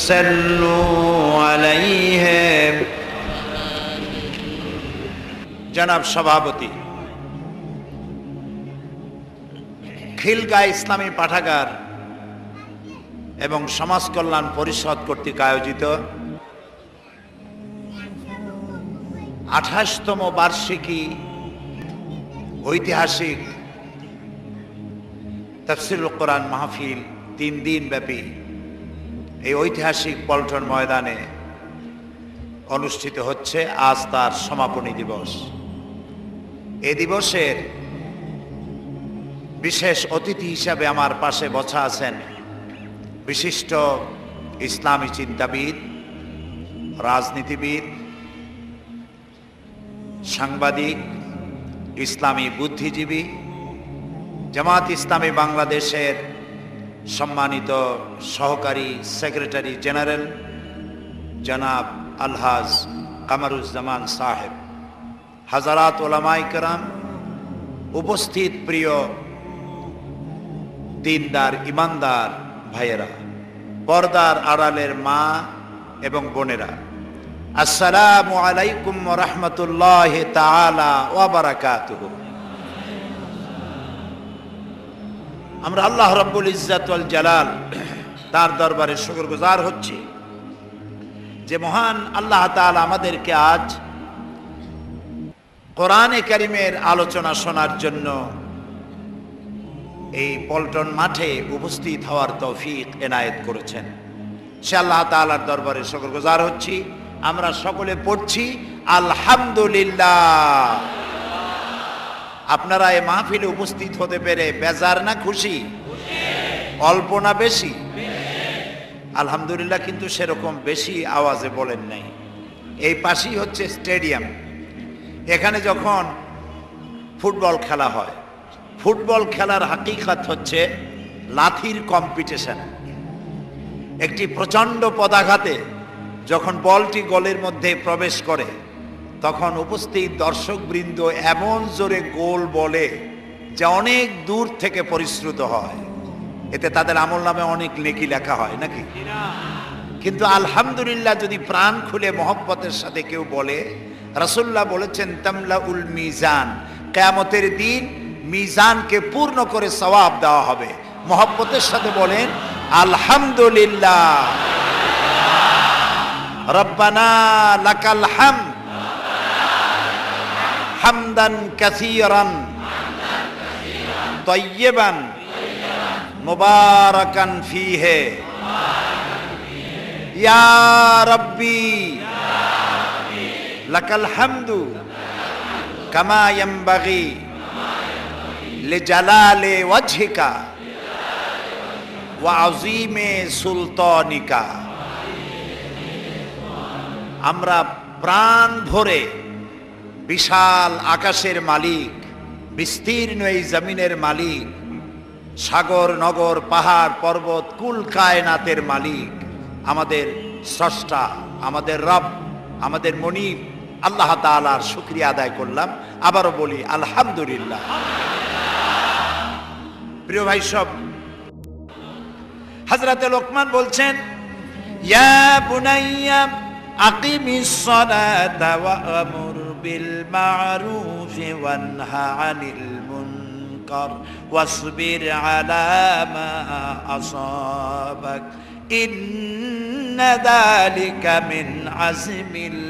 সাল্লু আলাইহি। জনাব সভাপতি, খিলগাঁ ইসলামী পাঠাগার এবং সমাজ কল্যাণ পরিষদ কর্তৃক আয়োজিত 28তম বার্ষিকী ঐতিহাসিক তাফসীরুল কোরআন মাহফিল 3 দিন ব্যাপী এই ঐতিহাসিক পল্টন ময়দানে অনুষ্ঠিত হচ্ছে। আজ তার সমাপনী দিবস। এই দিবসের বিশেষ অতিথি হিসাবে আমার পাশে বসা আছেন বিশিষ্ট ইসলামী চিন্তাবিদ, রাজনীতিবিদ, সাংবাদিক, ইসলামী বুদ্ধিজীবী, জামাত ইসলামী বাংলাদেশের সম্মানিত সহকারী সেক্রেটারি জেনারেল জনাব আলহাজ কামারুজ্জামান সাহেব, হাজারাত ওলামায়ে কেরাম, উপস্থিত প্রিয় দিনদার ইমানদার ভাইয়েরা, পর্দার আড়ালের মা এবং বোনেরা, আসসালামু আলাইকুম ওয়া রাহমাতুল্লাহি তাআলা ওয়া বারাকাতুহু। আমরা আল্লাহ রাব্বুল ইজ্জাত ওয়াল জালাল তার দরবারে শুকরগুজার হচ্ছি যে মহান আল্লাহ তাআলা আমাদেরকে আজ কোরআনে কারীমের আলোচনা শোনার জন্য এই পল্টন মাঠে উপস্থিত হওয়ার তৌফিক এনায়েত করেছেন। সে আল্লাহ তাআলার দরবারে শুকরগুজার হচ্ছি। আমরা সকলে পড়ছি আলহামদুলিল্লাহ। আপনারা এই মাহফিলে উপস্থিত হতে পেরে বেজার না খুশি? অল্প না বেশি? আলহামদুলিল্লাহ, কিন্তু সেরকম বেশি আওয়াজে বলেন নাই। এই পাশেই হচ্ছে স্টেডিয়াম। এখানে যখন ফুটবল খেলা হয়, ফুটবল খেলার হাকিকত হচ্ছে লাথির কম্পিটিশন। একটি প্রচণ্ড পদাঘাতে যখন বলটি গোলের মধ্যে প্রবেশ করে তখন উপস্থিত দর্শকবৃন্দ এমন জোরে গোল বলে যে অনেক দূর থেকে পরিশ্রুত হয়। এতে তাদের আমলনামে অনেক নেকি লেখা হয় নাকি? কিন্তু আলহামদুলিল্লাহ যদি প্রাণ খুলে মহব্বতের সাথে কেউ বলে, রাসূলুল্লাহ বলেছেন তামলাউল মিজান, কিয়ামতের দিন মিজানকে পূর্ণ করে সওয়াব দেওয়া হবে। মহব্বতের সাথে বলেন আলহামদুলিল্লাহ। রব্বানা লাকাল হামদ হামদান কাসীরান তাইয়্যিবান মুবারাকান ফীহি ইয়া রাব্বি লাকাল হামদু কামা ইয়ানবাগি লিজালালি ওয়াজহিকা ওয়া আযীমি সুলতানিকা। আমরা প্রাণ ভরে বিশাল আকাশের মালিক, বিস্তীর্ণ এই জমিনের মালিক, সাগর নগর পাহাড় পর্বত কুল কায়নাতের মালিক, আমাদের স্রষ্টা, আমাদের রব, আমাদের মনিব আল্লাহ তাআলার শুকরিয়া আদায় করলাম। আবারও বলি আলহামদুলিল্লাহ। প্রিয় ভাই সব, হযরতে লোকমান বলছেন ইয়া বুনাইয়া আকিমিস সালাতা ওয়া আমুর বিল মা'রুফ ওয়ানহা আনিল মুনকার ওয়াসবির আলা মা আসাবাক ইন্না যালিকা মিন আজমিল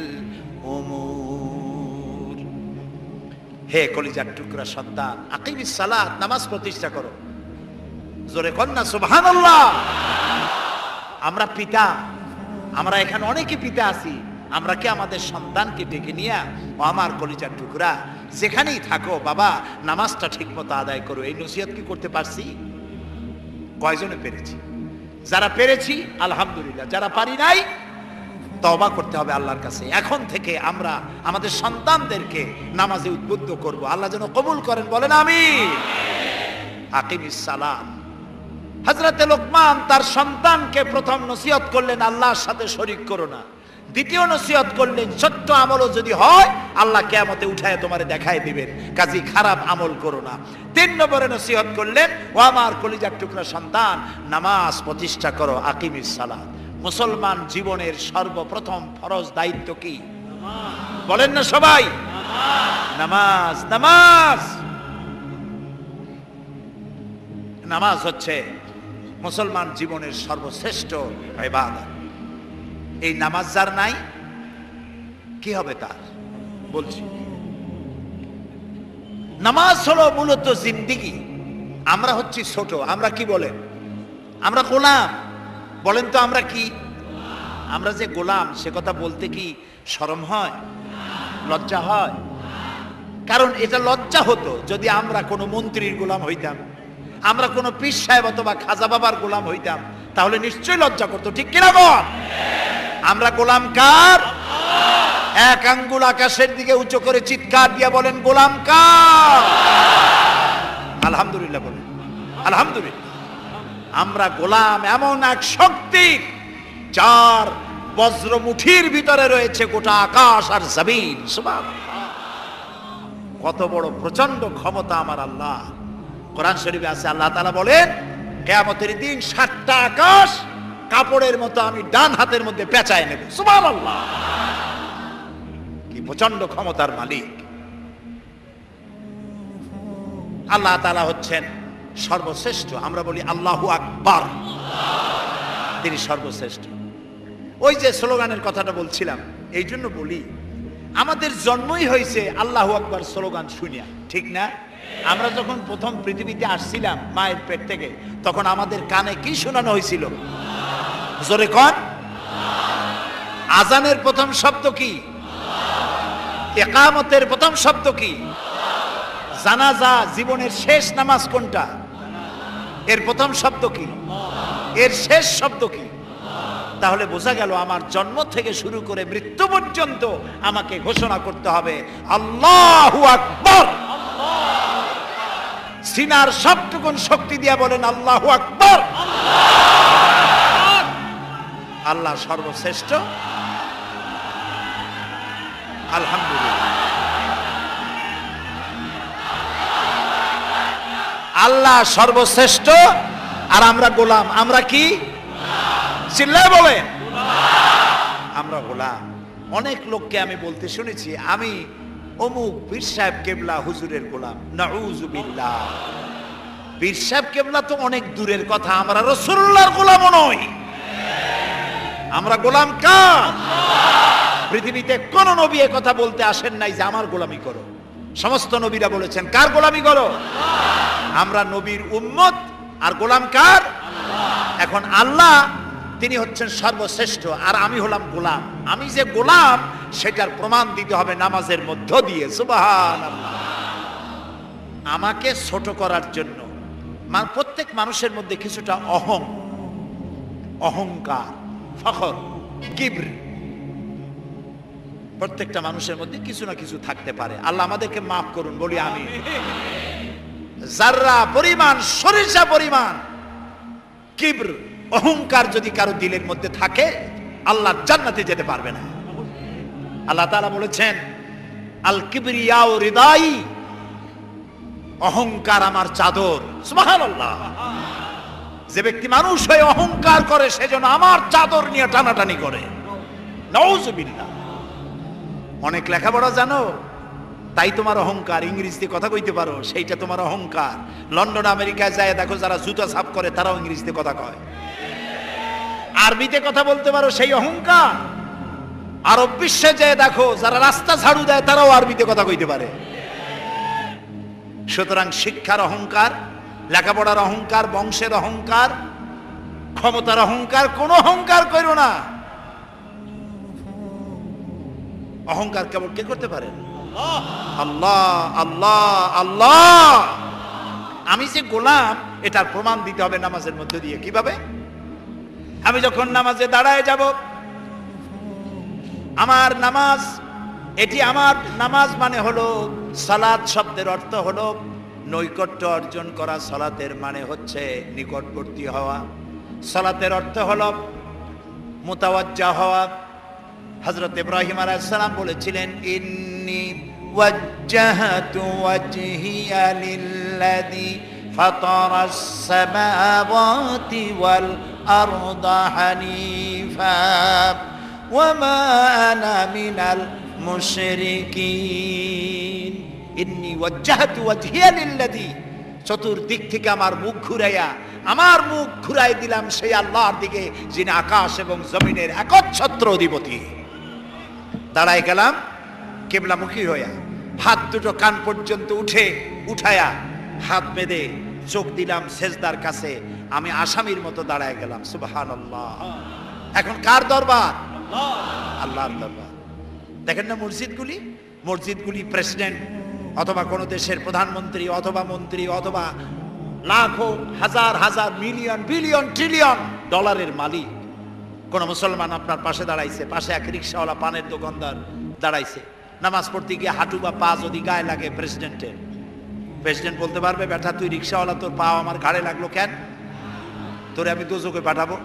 উমুর। হে কলিজার টুকরা সন্তান, আকিমিস সালাত, নামাজ প্রতিষ্ঠা করো। জোরে কন্যা সুবহানাল্লাহ। আমরা পিতা, আমরা এখানে অনেকে পিতা আছি, আমরা কি আমাদের সন্তানকে ডেকে নিয়ে ও আমার কলিজার টুকরা যেখানেই থাকো বাবা নামাজটা ঠিক মতো আদায় করো, এই নসিহত কি করতে পারছি? কয়জনে পেরেছি? যারা পেরেছি আলহামদুলিল্লাহ, যারা পারি নাই তওবা করতে হবে আল্লাহর কাছে। এখন থেকে আমরা আমাদের সন্তানদেরকে নামাজে উদ্বুদ্ধ করব। আল্লাহ যেন কবুল করেন, বলেন আমিন। আকিমিস সালাত। হযরতে লোকমান তার সন্তানকে প্রথম নসিহত করলেন আল্লাহর সাথে শরীক করো না। দ্বিতীয় নসিহত করলেন ছোট্ট আমলও যদি হয় আল্লাহ কিয়ামতে উঠায় তোমারে দেখায় দিবেন, কাজী খারাপ আমল করো না। 3 নম্বরে নসিহত করলেন ও আমার কলিজার টুকরা সন্তান, নামাজ প্রতিষ্ঠা করো, আকিমিস সালাত। মুসলমান জীবনের সর্বপ্রথম ফরজ দায়িত্ব কি? বলেন না সবাই, নামাজ। নামাজ নামাজ হচ্ছে মুসলমান জীবনের সর্বশ্রেষ্ঠ ইবাদত। এই নামাজ যার নাই কি হবে তার? বলছি, নামাজ হলো মূলত জিন্দেগি। আমরা হচ্ছি ছোট, আমরা কি বলেন? আমরা গোলাম। বলেন তো আমরা কি? আমরা যে গোলাম সে কথা বলতে কি শরম হয়, লজ্জা হয়? কারণ এটা লজ্জা হতো যদি আমরা কোনো মন্ত্রীর গোলাম হইতাম, আমরা কোনো পীর সাহেব অথবা খাজা বাবার গোলাম হইতাম, তাহলে নিশ্চয়ই লজ্জা করতো, ঠিক কিনা বল? আমরা গোলাম কার? এক আঙ্গুল আকাশের দিকে উঁচু করে চিৎকার দিয়ে বলেন, গোলাম কার? আলহামদুলিল্লাহ বলেন, আলহামদুলিল্লাহ। আমরা গোলাম এমন এক শক্তি যার বজ্র মুঠির ভিতরে রয়েছে গোটা আকাশ আর জমিন। সুবহানাল্লাহ, কত বড় প্রচন্ড ক্ষমতা আমার আল্লাহ। কোরআন শরীফে আছে, আল্লাহ তাআলা বলেন, কিয়ামতের দিন 7টা আকাশ কাপড়ের মতো আমি ডান হাতের মধ্যে পেঁচায় নেব। সুবহানাল্লাহ, কি প্রচন্ড ক্ষমতার মালিক আল্লাহ তাআলা হচ্ছেন সর্বশ্রেষ্ঠ। আমরা বলি আল্লাহু আকবার, তিনি সর্বশ্রেষ্ঠ। ওই যে স্লোগানের কথাটা বলছিলাম, এই জন্য বলি আমাদের জন্মই হয়েছে আল্লাহু আকবার স্লোগান শুনিয়া, ঠিক না? আমরা যখন প্রথম পৃথিবীতে আসছিলাম মায়ের পেট থেকে, তখন আমাদের কানে কি শোনানো হয়েছিল? জোরে কোন? আজানের প্রথম শব্দ কি? ইকামতের প্রথম শব্দ কি? জানাজা, জীবনের শেষ নামাজ কোনটা? এর প্রথম শব্দ কি? এর শেষ শব্দ কি? তাহলে বোঝা গেল আমার জন্ম থেকে শুরু করে মৃত্যু পর্যন্ত আমাকে ঘোষণা করতে হবে আল্লাহু আকবার। সিনার সবটুকুন শক্তি দিয়া বলেন আল্লাহু আকবার। আল্লাহ সর্বশ্রেষ্ঠ, আলহামদুলিল্লাহ। আল্লাহ সর্বশ্রেষ্ঠ আর আমরা গোলাম। আমরা কি? চিল্লায় বলেন, আমরা গোলাম। অনেক লোককে আমি বলতে শুনেছি, আমি অমুক পীর সাহেব কেবলা হুজুরের গোলাম। নাউযুবিল্লাহ, পীর সাহেব কেবলা তো অনেক দূরের কথা, আমরা রাসূলুল্লাহর গোলামও নই। আমরা গোলাম কার? পৃথিবীতে কোন নবী এ কথা বলতে আসেন নাই যে আমার গোলামি করো। সমস্ত নবীরা বলেছেন কার গোলামি করো? আমরা নবীর উম্মত। আর গোলাম কার? এখন আল্লাহ তিনি হচ্ছেন সর্বশ্রেষ্ঠ আর আমি হলাম গোলাম। আমি যে গোলাম সেটার প্রমাণ দিতে হবে নামাজের মধ্য দিয়ে। সুবহানাল্লাহ। আমাকে ছোট করার জন্য প্রত্যেক মানুষের মধ্যে কিছুটা অহংকার, ফখর, কিবর, প্রত্যেকটা মানুষের মধ্যে কিছু না কিছু থাকতে পারে। আল্লাহ আমাদেরকে মাফ করুন, বলি আমি। জাররা পরিমাণ, সরিষা পরিমাণ কিবর, অহংকার যদি কারো দিলের মধ্যে থাকে, আল্লাহ জান্নাতে যেতে পারবে না। আল্লাহ তাআলা বলেছেন, আল কিবরিয়াউ রিদাই, অহংকার আমার চাদর। সুবহানাল্লাহ। যে ব্যক্তি মানুষ হয়ে অহংকার করে সেজন্য আমার চাদর নিয়ে টানাটানি করে। নাউযুবিল্লাহ। অনেক লেখাপড়া জানো, তাই তোমার অহংকার। ইংরেজিতে কথা কইতে পারো, সেইটা তোমার অহংকার। লন্ডন আমেরিকায় যায় দেখো, যারা জুতা সাফ করে তারাও ইংরেজিতে কথা কয়। আরবিতে কথা বলতে পারো, সেই অহংকার। আরব বিশ্বে যায় দেখো, যারা রাস্তা ঝাড়ু দেয় তারাও আরবিতে কথা কইতে পারে। সুতরাং শিক্ষার অহংকার, লেখাপড়ার অহংকার, বংশের অহংকার, ক্ষমতার অহংকার, কোন অহংকার করো না। অহংকার কেবল কে করতে পারেন? আল্লাহ, আল্লাহ, আল্লাহ। আমি যে গোলাম এটার প্রমাণ দিতে হবে নামাজের মধ্য দিয়ে। কিভাবে? আমি যখন নামাজে দাঁড়ায় যাব, আমার নামাজ, এটি আমার নামাজ মানে হলো সালাত। শব্দের অর্থ হলো নৈকট্য অর্জন করা। সালাতের মানে হচ্ছে নিকটবর্তী হওয়া। সালাতের অর্থ হলো মুতাওয়াজ্জা হওয়া। হযরত ইব্রাহিম আলাইহিস সালাম বলেছিলেন, ইন্নী ওয়াজ্জাহতু ওয়াজহিয়া লিল্লাযী ফাতারাস সামাওয়াতি ওয়াল الأرض حنيفا وما أنا من المشركين إني وجهت وجهي للذي চতুর্দিক থেকে আমার মুখ ঘুরাই দিলাম সেই আল্লাহর দিকে যিনি আকাশ এবং জমিনের একচ্ছত্র অধিপতি। দাঁড়ায় গেলাম কিবলামুখী হইয়া, হাত দুটো কান পর্যন্ত উঠায়া হাত বেঁধে চোখ দিলাম সেজদার কাছে। আমি আসামির মতো দাঁড়ায় গেলাম। সুবহানাল্লাহ। এখন কার দরবার? আল্লাহর দরবার। দেখেন না মসজিদগুলি প্রেসিডেন্ট অথবা কোন দেশের প্রধানমন্ত্রী অথবা মন্ত্রী অথবা লাখো হাজার হাজার মিলিয়ন বিলিয়ন ট্রিলিয়ন ডলারের মালিক কোন মুসলমান আপনার পাশে দাঁড়াইছে, পাশে এক রিক্সাওয়ালা পানের দোকানদার দাঁড়াইছে, নামাজ পড়তে গিয়ে হাঁটু বা পা যদি গায়ে লাগে প্রেসিডেন্ট বলতে পারবে, বেটা তুই রিক্সাওয়ালা, তোর পা আমার ঘাড়ে লাগলো কেন? তোরে আমি দোজখে পাঠাবো?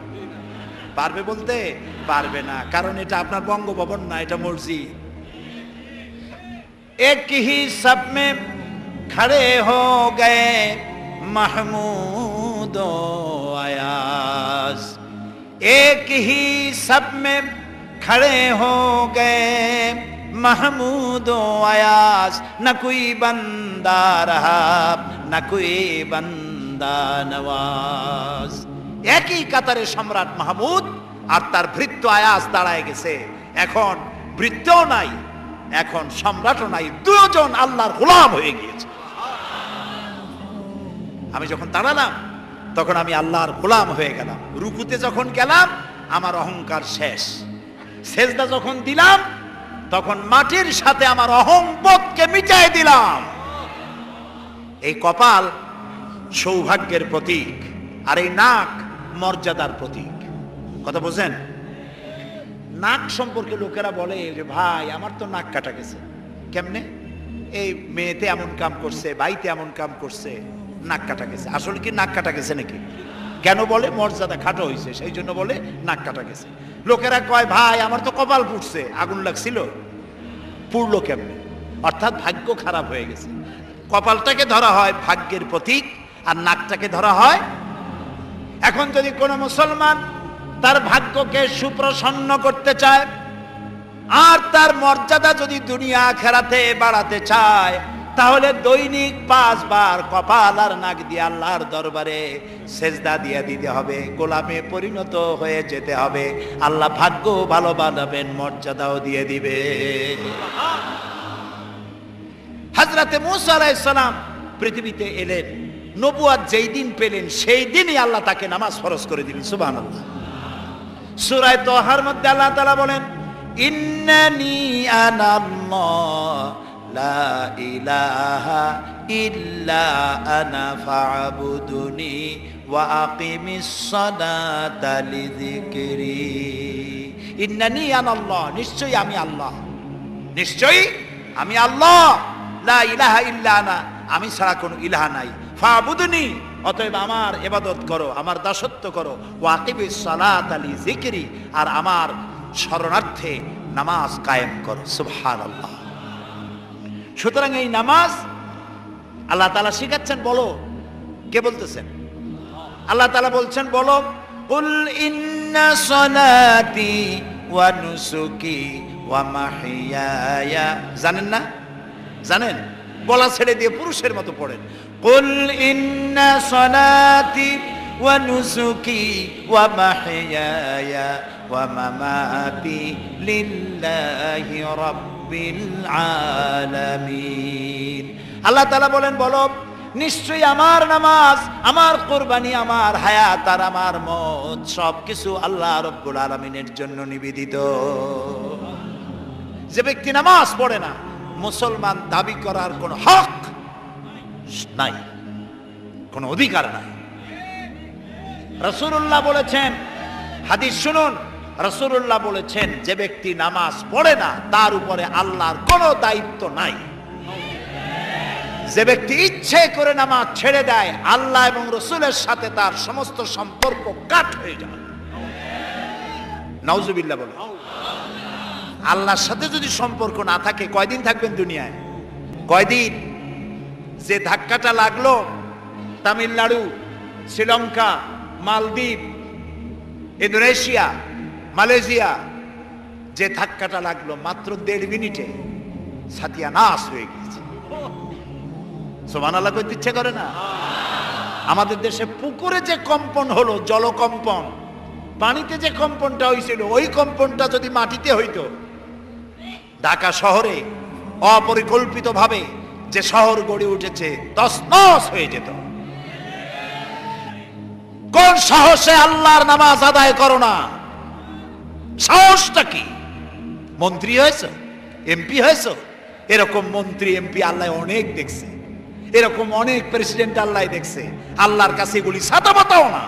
পারবে বলতে? পারবে না, কারণ এটা আপনার বঙ্গভবন না, এটা মসজিদ। एक ही सब में खड़े हो गए महमूद अयाज, एक ही सब में खड़े हो गए महमूद अयाज, न कोई बंदा रहा न कोई बंदा नवाज। एक ही কাতারে সম্রাট মাহমুদ আর তার ভৃত্য আয়াজ দাঁড়ায় গেছে। এখন ভৃত্যও নাই, এখন সম্রাটও নাই, দুজন আল্লাহর গোলাম হয়ে গিয়েছে। আমি যখন দাঁড়ালাম তখন আমি আল্লাহর গোলাম হয়ে গেলাম। রুকুতে যখন গেলাম আমার অহংকার শেষ। সেজদা যখন দিলাম তখন মাটির সাথে আমার অহংবোধকে মিটাই দিলাম। এই কপাল সৌভাগ্যের প্রতীক, আর এই নাক মর্যাদার প্রতীক। কথা বুঝেন? নাক সম্পর্কে লোকেরা বলে যে ভাই আমার তো নাক কাটা গেছে। কেমনে? এই মেয়েতে এমন কাম করছে, বাইতে এমন কাম করছে, নাক কাটা গেছে। আসলে কি নাক কাটা গেছে নাকি? কেন বলে? মর্যাদা খাটো হয়েছে, সেই জন্য বলে নাক কাটা গেছে। লোকেরা কয় ভাই আমার তো কপাল পুড়ছে। আগুন লাগছিল, পুড়লো কেমনে? অর্থাৎ ভাগ্য খারাপ হয়ে গেছে। কপালটাকে ধরা হয় ভাগ্যের প্রতীক, আর নাকটাকে ধরা হয়। এখন যদি কোনো মুসলমান তার ভাগ্যকে সুপ্রসন্ন করতে চায় আর তার মর্যাদা যদি দুনিয়া আখিরাতে বাড়াতে চায়, তাহলে দৈনিক 5 বার কপাল আর নাক দিয়ে আল্লাহর দরবারে সেজদা দিয়ে দিতে হবে, গোলামে পরিণত হয়ে যেতে হবে। আল্লাহ ভাগ্য ভালো বানাবেন, মর্যাদাও দিয়ে দিবে। হযরতে মূসা আলাইহিস সালাম পৃথিবীতে এলেন, নবুয়ত যেই দিন পেলেন সেই দিনই আল্লাহ তাকে নামাজ ফরজ করে দিলেন। সুবহানাল্লাহ। সূরা তাহার মধ্যে আল্লাহ তাআলা বলেন, ইন্নানি আনাল্লাহ লা ইলাহা ইল্লা আনা ফা'বুদুনি ওয়া আকিমিস সালাতা লিযিকরি। ইন্নানি আনাল্লাহ, নিশ্চয়ই আমি আল্লাহ, নিশ্চয়ই আমি আল্লাহ। লা ইলাহা ইল্লা আনা, আমি ছাড়া কোনো ইলাহ নাই। ফা'বুদুনি, অতএব আমার ইবাদত করো, আমার দাসত্ব করো। ওয়া আকিমিস সালাতা লিযিকরি, আর আমার শরণার্থে নামাজ কায়েম করো। সুবহানাল্লাহ। সুতরাং এই নামাজ আল্লাহ তাআলা শিখাচ্ছেন। বলো, কে বলতেছেন? আল্লাহ তাআলা বলছেন, বলো কুল ইন্না সালাতি ওয়া নুসুকি ওয়া মাহইয়ায়া। জানেন না? জানেন? বলা ছেড়ে দিয়ে পুরুষের মতো পড়েন। কুল ইন্না সালাতি ওয়া নুসুকি ওয়া মাহইয়ায়া ওয়া মামাতি লিল্লাহি রাব্বিল আলামিন। আল্লাহ তাআলা বলেন, বলো নিশ্চয়ই আমার নামাজ, আমার কুরবানি, আমার হায়াত আর আমার মত সবকিছু আল্লাহ রাব্বুল আলামিনের জন্য নিবেদিত। যে ব্যক্তি নামাজ পড়ে না, মুসলমান দাবি করার কোনো হক নাই, কোনো অধিকার নাই। রাসূলুল্লাহ বলেছেন, হাদিস শুনুন, রাসূলুল্লাহ বলেছেন যে ব্যক্তি নামাজ পড়ে না তার উপরে আল্লাহর কোনো দায়িত্ব নাই। যে ব্যক্তি ইচ্ছে করে নামাজ ছেড়ে দেয়, আল্লাহ এবং রাসূলের সাথে তার সমস্ত সম্পর্ক কাট হয়ে যায়। নাউজুবিল্লাহ বলে। আল্লাহর সাথে যদি সম্পর্ক না থাকে, কয়দিন থাকবেন দুনিয়ায়? কয়দিন? যে ধাক্কাটা লাগলো তামিলনাড়ু, শ্রীলঙ্কা, মালদ্বীপ, ইন্দোনেশিয়া, মালয়েশিয়া, যে ধাক্কাটা লাগলো মাত্র 1.5 মিনিটে সাতিয়ানাশ হয়ে গেছে। সুবহানাল্লাহ কইতে ইচ্ছে করে না? আমাদের দেশে পুকুরে যে কম্পন হলো, জলকম্পন, পানিতে যে কম্পনটা হয়েছিল, ওই কম্পনটা যদি মাটিতে হইতো, ঢাকা শহরে অপরিকল্পিতভাবে যে শহর গড়ে উঠেছে তছনছ হয়ে যেত। কোন সাহসে আল্লাহর নামাজ আদায় করো না? সাহসটা কি? মন্ত্রী হয়েছে, এমপি হয়েছে? এরকম মন্ত্রী এমপি আল্লাহ অনেক দেখছে, এরকম অনেক প্রেসিডেন্ট আল্লাহ দেখছে। আল্লাহর কাছে এগুলি ছাতাপাতাও না।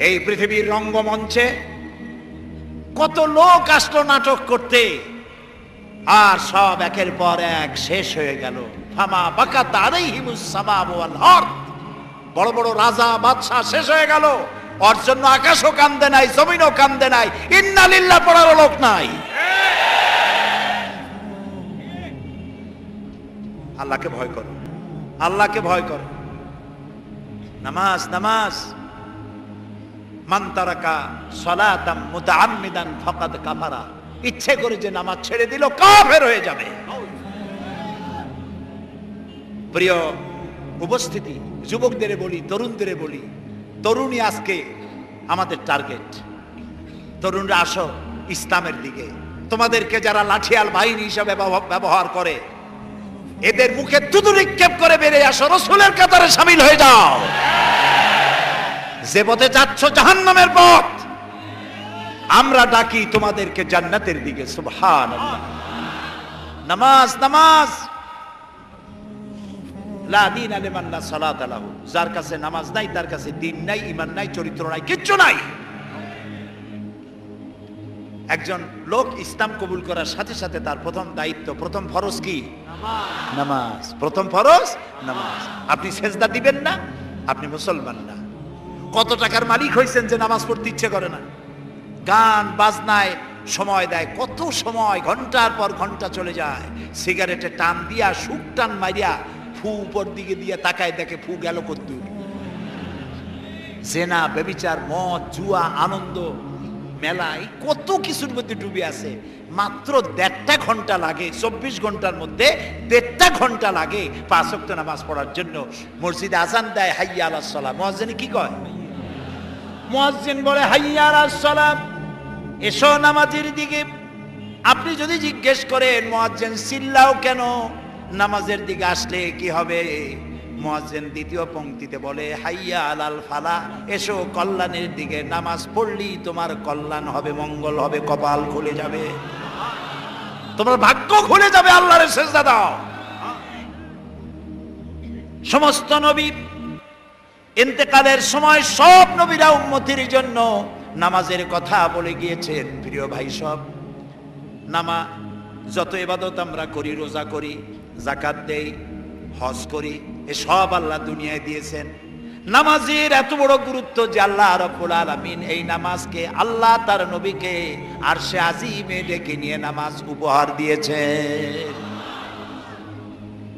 এই পৃথিবীর রঙ্গমঞ্চে কত লোক আসলো নাটক করতে, আর সব একের পর এক শেষ হয়ে গেল। ফামা বাকাত আলাইহিমুস সামাউ ওয়াল আরদ, বড় বড় রাজা বাদশা শেষ হয়ে গেল, ওর জন্য আকাশও কান্দে নাই, জমিনও কান্দে নাই, ইন্না লিল্লাহ পড়ার লোক নাই। আল্লাহকে ভয় করো, আল্লাহকে ভয় করো। নামাজ, নামাজ। মান তারাকা সালাতাম মুতাআম্মিদান ফাকাদ কাফারা, ইচ্ছে করে যে নামাজ ছেড়ে দিল কাফের হয়ে যাবে। প্রিয় উপস্থিতি, যুবকদের বলি, তরুণদের বলি, তরুণী আজকে আমাদের টার্গেট। তরুণরা আসো ইসলামের দিকে। তোমাদেরকে যারা লাঠিয়াল বাহিনী হিসাবে ব্যবহার করে, এদের মুখে থুতু নিক্ষেপ করে বেরিয়ে আসো, রাসূলের কাতারে শামিল হয়ে যাও। যে পথে যাচ্ছ জাহান্নামের পথ, আমরা ডাকি তোমাদেরকে জান্নাতের দিকে। সুবহানাল্লাহ। নামাজ, নামাজ। লা দীনা লিমান লা সালাতা লাহু, যার কাছে নামাজ নাই তার কাছে দ্বীন নাই, ঈমান নাই, চরিত্র নাই, কিচ্ছু নাই। একজন লোক ইসলাম কবুল করার সাথে সাথে তার প্রথম দায়িত্ব, প্রথম ফরজ কি? নামাজ। প্রথম ফরজ নামাজ। আপনি সেজদা দিবেন না, আপনি মুসলমান না। কত টাকার মালিক হয়েছেন যে নামাজ পড়তে ইচ্ছে করে না? গান বাজনায় সময় দেয়, কত সময়, ঘন্টার পর ঘন্টা চলে যায়। সিগারেটে টান দিয়া, সুখ টান মারিয়া, ফু উপর দিকে দিয়ে তাকায়, দেখে ফু গেল কদ্দূর। জেনা, ব্যভিচার, মদ, জুয়া, আনন্দ, মেলায় কত কিছুর মধ্যে ডুবে আছে। মাত্র 1.5 ঘন্টা লাগে, 24 ঘন্টার মধ্যে 1.5 ঘন্টা লাগে 5 ওয়াক্ত নামাজ পড়ার জন্য। মসজিদে আজান দেয়, হাইয়া আলাস সালাহ। মুয়াজ্জিন কি কয়? মুয়াজ্জিন বলে হাইয়া আলাস সালাহ, এসো নামাজের দিকে। আপনি যদি জিজ্ঞেস করেন মুয়াজ্জিন চিল্লাও কেন, নামাজের দিকে আসলে কি হবে? মুয়াজ্জিন দ্বিতীয় পংক্তিতে বলে হাইয়া আলাল ফালাহ, এসো কল্যাণের দিকে। নামাজ পড়লি তোমার কল্যাণ হবে, মঙ্গল হবে, কপাল খুলে যাবে, তোমার ভাগ্য খুলে যাবে। আল্লাহর সেজদা দাও। সমস্ত নবী ইন্তেকালের সময় সব নবীরা উম্মতির জন্য নামাজের কথা বলে গিয়েছেন। প্রিয় ভাই, সব নামাজ, যত ইবাদত আমরা করি, রোজা করি, যাকাত দেই, হজ করি, এ সব আল্লাহ দুনিয়ায় দিয়েছেন। নামাজের এত বড় গুরুত্ব যে আল্লাহ রাব্বুল আলামিন এই নামাজকে, আল্লাহ তার নবীকে আরশে আজিমে ডেকে নিয়ে নামাজ উপহার দিয়েছে।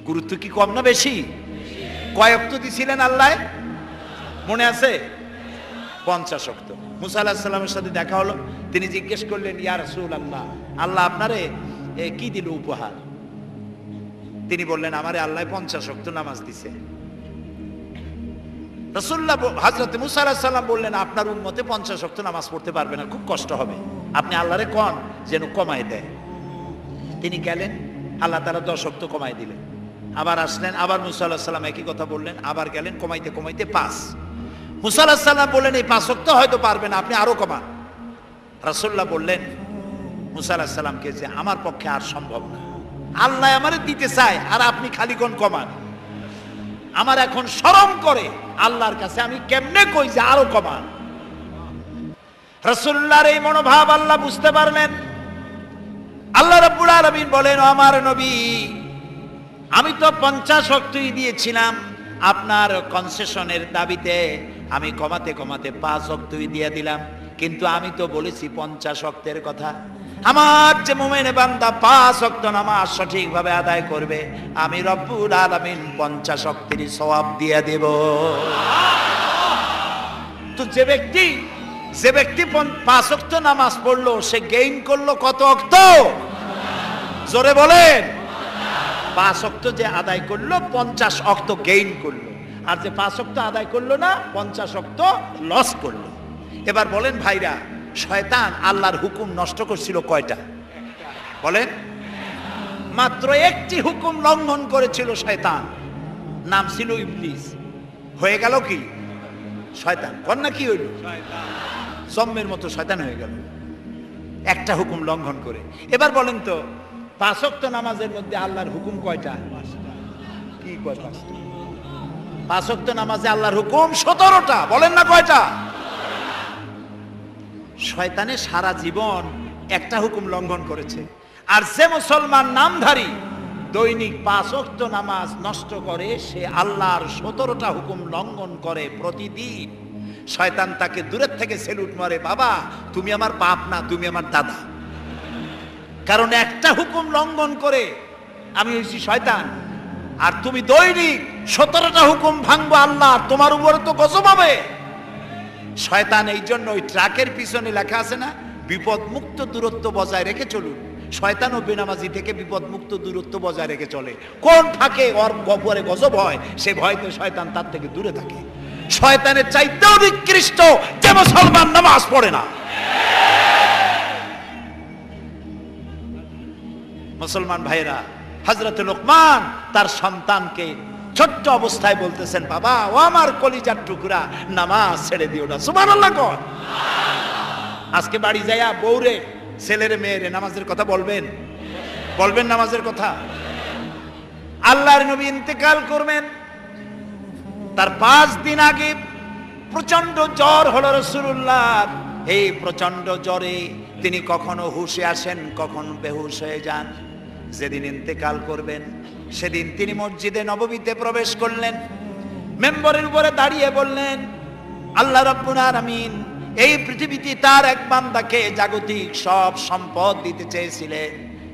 গুরুত্ব কি কম না বেশি? কয় ওয়াক্ত দিছিলেন আল্লাহ? মনে আছে? 50 ওয়াক্ত। মুসা আলাইহিস সালামের সাথে দেখা হলো, তিনি জিজ্ঞেস করলেন, ইয়া রাসূলুল্লাহ, আল্লাহ আপনারে কি দিল উপহার? তিনি বললেন, আমারে আল্লাহ 50 ওয়াক্ত নামাজ দিছে। রাসূলুল্লাহ হযরত মুসা আলাইহিস সালাম বললেন, আপনার উম্মতে 50 ওয়াক্ত নামাজ পড়তে পারবে না, খুব কষ্ট হবে, আপনি আল্লাহরে কোন যেন কমায় দেয়। তিনি গেলেন, আল্লাহ তাআলা 10 ওয়াক্ত কমায় দিলেন। আবার আসলেন, আবার মুসা আলাইহিস সালাম একই কথা বললেন, আবার গেলেন, কমাইতে কমাইতে 5। মুসা আলাইহিস সালাম বললেন, এই 5 ওয়াক্ত হয়তো পারবে না, আপনি আরো কমান। রাসূলুল্লাহ বললেন মুসা আলাইহিস সালামকে যে আমার পক্ষে আর সম্ভব না, আল্লাহ আমারে দিতে চায় আর আপনি খালি কোন কমান। আমার এখন শরম করে আল্লাহর কাছে, আমি কেমনে কই যে আরো কমান। রাসূলুল্লাহর এই মনোভাব আল্লাহ বুঝতে পারলেন। আল্লাহ রাব্বুল আলামিন বলেন, আমার নবী, আমি তো 50 ওয়াক্তই দিয়েছিলাম, আপনার কনসেশনের দাবিতে আমি কমাতে কমাতে 5 ওয়াক্তই দিয়ে দিলাম, কিন্তু আমি তো বলেছি 50 ওয়াক্তের কথা। আমার যে মুমিন বান্দা 5 ওয়াক্ত নামাজ সঠিকভাবে আদায় করবে, আমি রব্বুল আলামিন 50 ওয়াক্তেরই সওয়াব দিয়ে দেব। তো যে ব্যক্তি 5 ওয়াক্ত নামাজ পড়লো সে গেইন করলো কত ওয়াক্ত? জোরে বলেন। 5 ওয়াক্ত যে আদায় করলো 50 ওয়াক্ত গেইন করলো, আর যে 5 ওয়াক্ত আদায় করলো না 50 ওয়াক্ত লস করলো। এবার বলেন ভাইরা, শয়তান আল্লাহর হুকুম নষ্ট করছিল কয়টা? বলেন। মাত্র একটি হুকুম লঙ্ঘন করেছিল শয়তান, নাম ছিল ইবলিস। হয়ে গেল কি? শয়তান। কন্যা কি হইল? জম্মের মতো শয়তান হয়ে গেল একটা হুকুম লঙ্ঘন করে। এবার বলেন তো 5 ওয়াক্ত নামাজের মধ্যে আল্লাহর হুকুম কয়টা? কি কয়? 5 ওয়াক্ত নামাজে আল্লাহর হুকুম 17টা। বলেন না কয়টা? শয়তানে সারা জীবন একটা হুকুম লঙ্ঘন করেছে। আর যে মুসলমান নামধারী দৈনিক 5 ওয়াক্ত নামাজ নষ্ট করে, সে আল্লাহর 17টা হুকুম লঙ্ঘন করে প্রতিদিন। শয়তান তাকে দূরের থেকে সেলুট মারে, বাবা তুমি আমার বাপ না, তুমি আমার দাদা। কারণ একটা হুকুম লঙ্ঘন করে আমি হইছি শয়তান, আর তুমি দৈনিক 17টা হুকুম ভাঙবো আল্লাহ, তোমার উপরে তো গজব হবে। শয়তান এই জন্য ওই ট্রাকের পিছনে লেখা আছে না, বিপদ মুক্ত দূরত্ব বজায় রেখে চলুন। শয়তান ও বেনামাজি থেকে বিপদ মুক্ত দূরত্ব বজায় রেখে চলে। কোন ফাঁকে ওর গপরে গজব হয় সে ভয়তে শয়তান তার থেকে দূরে থাকে। শয়তানের চাইতেও নিকৃষ্ট যে মুসলমান নামাজ পড়ে না। মুসলমান ভাইরা, হযরত লোকমান তার সন্তানকে ছোট্ট অবস্থায় বলতেছেন, বাবা ও আমার কলিজার টুকরা, নামাজ ছেড়ে দিও না। সুবহানাল্লাহ কর। আজকে বাড়ি যাইয়া বউরে, ছেলেরে, মেয়েরে নামাজের কথা বলবেন? বলবেন নামাজের কথা? আল্লাহর নবী ইন্তেকাল করবেন, তার 5 দিন আগে প্রচন্ড জ্বর হলো রাসূলুল্লাহ। এই প্রচন্ড জ্বরে তিনি কখনো হুঁশে আসেন, কখনো বেহুশ হয়ে যান। যেদিন ইন্তেকাল করবেন সেদিন তিনি মসজিদে নববীতে প্রবেশ করলেন, মেম্বরের উপরে দাঁড়িয়ে বললেন, আল্লাহ রাব্বুল আলামিন এই পৃথিবীতে তার এক বান্দাকে জাগতিক সব সম্পদ দিতে চেয়েছিলেন,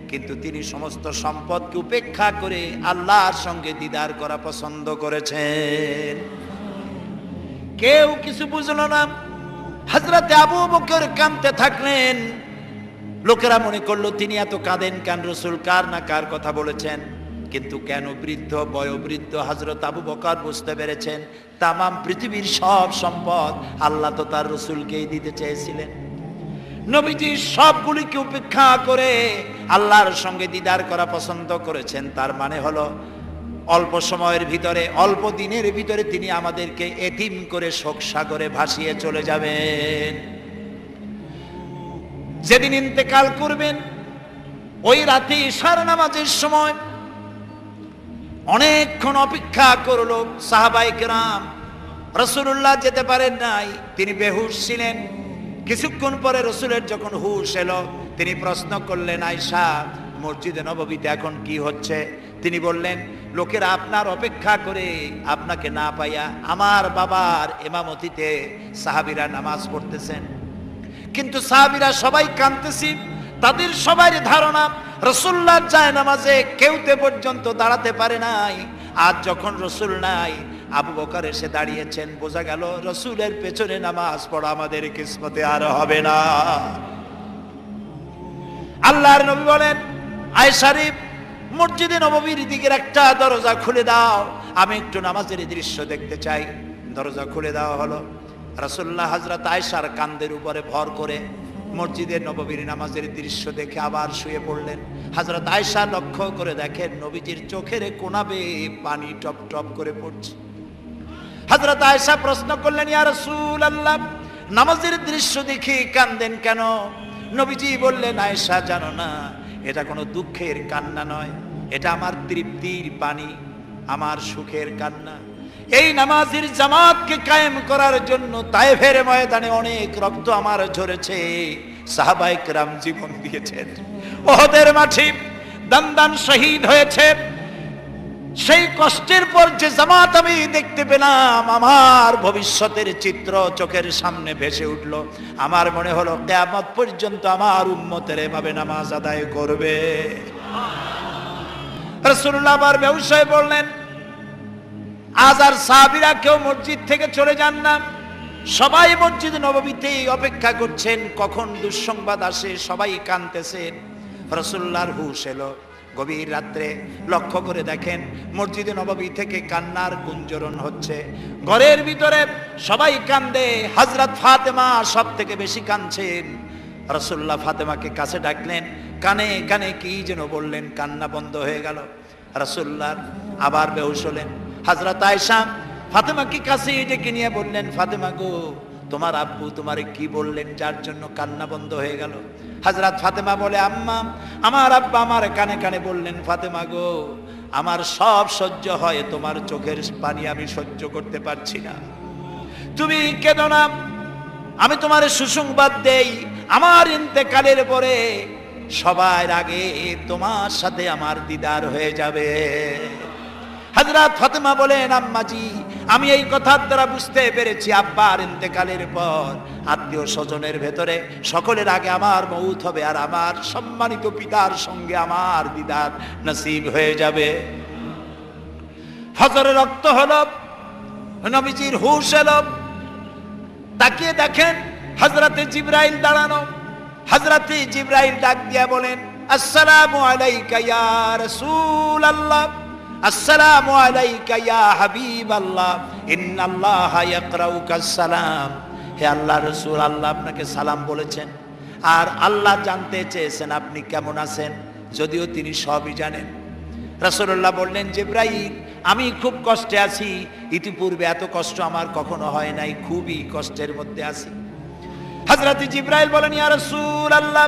কিন্তু তিনি সমস্ত সম্পদকে উপেক্ষা করে আল্লাহর সঙ্গে দিদার করা পছন্দ করেছেন। কেউ কিছু বুঝলো না। হযরতে আবু বকর কাঁদতে থাকলেন। লোকেরা মনে করলো তিনি এত কাঁদেন কেন, রাসূল কার না কার কথা বলেছেন। কিন্তু কেন বয়োবৃদ্ধ হযরত আবু বকর বুঝতে পেরেছেন তামাম পৃথিবীর সব সম্পদ আল্লাহ তো তার রাসূলকেই দিতে চেয়েছিলেন। নবীজি সবগুলিকে উপেক্ষা করে আল্লাহর সঙ্গে দিদার করা পছন্দ করেছেন। তার মানে হলো অল্প সময়ের ভিতরে, অল্প দিনের ভিতরে তিনি আমাদেরকে এতিম করে শোক সাগরে ভাসিয়ে চলে যাবেন। যেদিন ইন্তেকাল করবেন ওই রাতে ইশার নামাজের সময় অনেকক্ষণ অপেক্ষা করলো সাহাবায়ে কেরাম। রাসূলুল্লাহ যেতে পারেন নাই, তিনি বেহুশ ছিলেন। কিছুক্ষণ পরে রাসূলের যখন হুঁশ এলো, তিনি প্রশ্ন করলেন, আয়েশা মসজিদে নববীতে এখন কি হচ্ছে? তিনি বললেন, লোকেরা আপনার অপেক্ষা করে আপনাকে না পাইয়া আমার বাবার ইমামতিতে সাহাবীরা নামাজ পড়তেছেন। কিন্তু সাহাবীরা সবাই কাঁদতেছেন। তাদের সবার ধারণা রাসূলুল্লাহ যায় নামাজে কেউতে পর্যন্ত দাঁড়াতে পারে নাই। আজ যখন রাসূল নাই, আবু বকর এসে দাঁড়িয়েছেন, বোঝা গেল রাসূলের পেছনে নামাজ পড়া আমাদের কিসমতে আর হবে না। আল্লাহর নবী বলেন, আয়েশা রে মসজিদে নববীর দিকের একটা দরজা খুলে দাও, আমি একটু নামাজের দৃশ্য দেখতে চাই। দরজা খুলে দেওয়া হলো। রাসূলুল্লাহ হযরত আয়েশার কাঁধের উপরে ভর করে মসজিদে নববীর নামাজের দৃশ্য দেখে আবার শুয়ে পড়লেন। হযরত আয়েশা লক্ষ্য করে দেখেন নবীজির চোখের কোনা বেয়ে পানি টপ টপ করে পড়ছে। হযরত আয়েশা প্রশ্ন করলেন, ইয়া রাসূলুল্লাহ নামাজের দৃশ্য দেখে কাঁদেন কেন? নবীজি বললেন, আয়েশা জানো না, এটা কোনো দুঃখের কান্না নয়, এটা আমার তৃপ্তির পানি, আমার সুখের কান্না। এই নামাজের জামাতকে কায়েম করার জন্য তায়েফের ময়দানে অনেক রক্ত আমার ঝরেছে, সাহাবায়ে কেরাম জীবন দিয়েছেন, উহুদের মাঠে দান দান শহীদ হয়েছে। সেই কষ্টের পর যে জামাত আমি দেখতে পেলাম, আমার ভবিষ্যতের চিত্র চোখের সামনে ভেসে উঠল। আমার মনে হলো কিয়ামত পর্যন্ত আমার উম্মতের এভাবে নামাজ আদায় করবে। রাসূলুল্লাহ আবার বেহুশ হয়ে বললেন, আজ আর সাহাবীরা কেউ মসজিদ থেকে চলে যান না। সবাই মসজিদ নববীতে অপেক্ষা করছেন কখন দুঃসংবাদ আসে, সবাই কাঁদতেছেন। রাসূলুল্লাহর হুঁশ এলো গভীর রাত্রে, লক্ষ্য করে দেখেন মসজিদে নববী থেকে কান্নার গুঞ্জরণ হচ্ছে। ঘরের ভিতরে সবাই কান্দে, হযরত ফাতেমা সব থেকে বেশি কাঁদছেন। রাসূলুল্লাহ ফাতেমাকে কাছে ডাকলেন, কানে কানে কি যেন বললেন, কান্না বন্ধ হয়ে গেল। রাসূলুল্লাহ আবার বেহুশ হলেন। হযরত আয়েশা ফাতেমাকে কাছে ডেকে নিয়ে বললেন, ফাতেমা গো, তোমার আব্বু তোমারে কি বললেন যার জন্য কান্না বন্ধ হয়ে গেল? হযরত ফাতেমা বলে, আম্মা, আমার আব্বা আমার কানে কানে বললেন, ফাতেমা গো, আমার সব সহ্য হয়, তোমার চোখের পানি আমি সহ্য করতে পারছি না, তুমি কেঁদো না। আমি তোমার সুসংবাদ দেই, আমার ইন্তেকালের পরে সবার আগে তোমার সাথে আমার দিদার হয়ে যাবে। হযরত ফাতেমা বলেন, আম্মাজি, আমি এই কথার দ্বারা বুঝতে পেরেছি আব্বার ইন্তেকালের পর আত্মীয় স্বজনের ভেতরে সকলের আগে আমার মউত হবে, আর আমার সম্মানিত পিতার সঙ্গে আমার দিদার নসিব হয়ে যাবে। ফজরের রক্ত হলো, নবীজির হুঁশ এলো, তাকিয়ে দেখেন হযরতে জিবরাইল দাঁড়ানো। হযরতে জিবরাইল ডাক দিয়া বলেন, আসসালামু আলাইকা ইয়া রাসূলুল্লাহ, আসসালামু আলাইকা ইয়া হাবিবাল্লাহ, ইন্নাল্লাহা ইয়াকরাউকাস সালাম। হে আল্লাহর রাসূল, আল্লাহ আপনাকে সালাম বলেছেন, আর আল্লাহ জানতে চেয়েছেন আপনি কেমন আছেন, যদিও তিনি সবই জানেন। রাসূলুল্লাহ বললেন, জিবরাইল, আমি খুব কষ্টে আছি, ইতিপূর্বে এত কষ্ট আমার কখনো হয় নাই, খুবই কষ্টের মধ্যে আছি। হযরত জিবরাইল বলেন, ইয়া রাসূলুল্লাহ,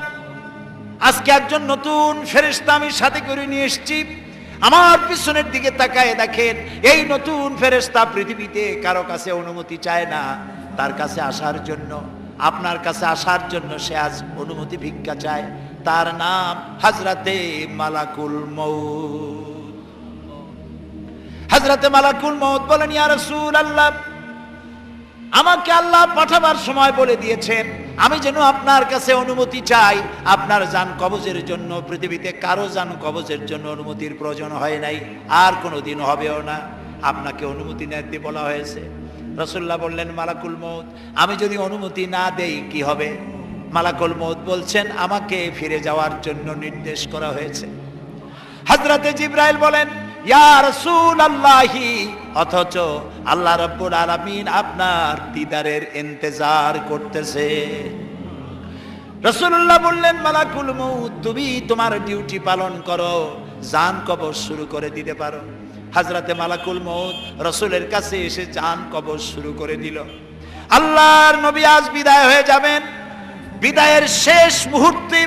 আজকে একজন নতুন ফেরেশতা আমি সাথে করে নিয়ে এসেছি। আমার পিছনের দিকে তাকায় দেখেন, এই নতুন ফেরেশতা পৃথিবীতে কারো কাছে অনুমতি চায় না, তার কাছে আসার জন্য, আপনার কাছে আসার জন্য সে আজ অনুমতি ভিক্ষা চায়। তার নাম হযরতে মালাকুল মউত। হযরতে মালাকুল মউত বলেন, ইয়া রাসূলুল্লাহ, আমাকে আল্লাহ পাঠাবার সময় বলে দিয়েছেন আমি যেন আপনার কাছে অনুমতি চাই। আপনার জান কবজের জন্য পৃথিবীতে কারো জান কবজের জন্য অনুমতির প্রয়োজন হয় নাই, আর কোনোদিন হবেও না। আপনাকে অনুমতি নিতে বলা হয়েছে। রাসূলুল্লাহ বললেন, মালাকুল মউত, আমি যদি অনুমতি না দেই কি হবে? মালাকুল মউত বলছেন, আমাকে ফিরে যাওয়ার জন্য নির্দেশ করা হয়েছে। হযরতে জিবরাইল বলেন, ইয়া রাসূলুল্লাহি, অথচ আল্লাহ রাব্বুল আলামিন আপনার দিদারের ইন্তজার করতেছে। রাসূলুল্লাহ বললেন, মালাকুল মউত, তুমি তোমার ডিউটি পালন করো, জান কবজ শুরু করে দিতে পারো। হযরতে মালাকুল মউত রাসূলের কাছে এসে জান কবজ শুরু করে দিল। আল্লাহর নবী আজ বিদায় হয়ে যাবেন। বিদায়ের শেষ মুহূর্তে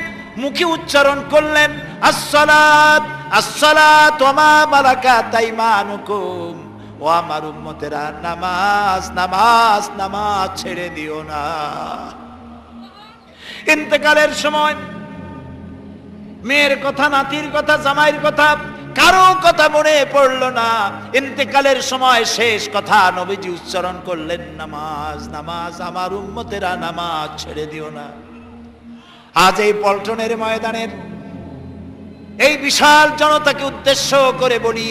মুখে উচ্চারণ করলেন, আসসালাত আসসালাত ওয়া মা মালাকাত আইমানুকুম, ও আমার উম্মতেরা, নামাজ নামাজ নামাজ ছেড়ে দিও না। ইন্তেকালের সময় মেয়ের কথা, নাতির কথা, জামাইয়ের কথা, কারো কথা মনে পড়লো না। ইন্তেকালের সময় শেষ কথা নবীজি উচ্চারণ করলেন, নামাজ নামাজ, আমার উম্মতেরা নামাজ ছেড়ে দিও না। আজ এই পল্টনের ময়দানের এই বিশাল জনতাকে উদ্দেশ্য করে বলি,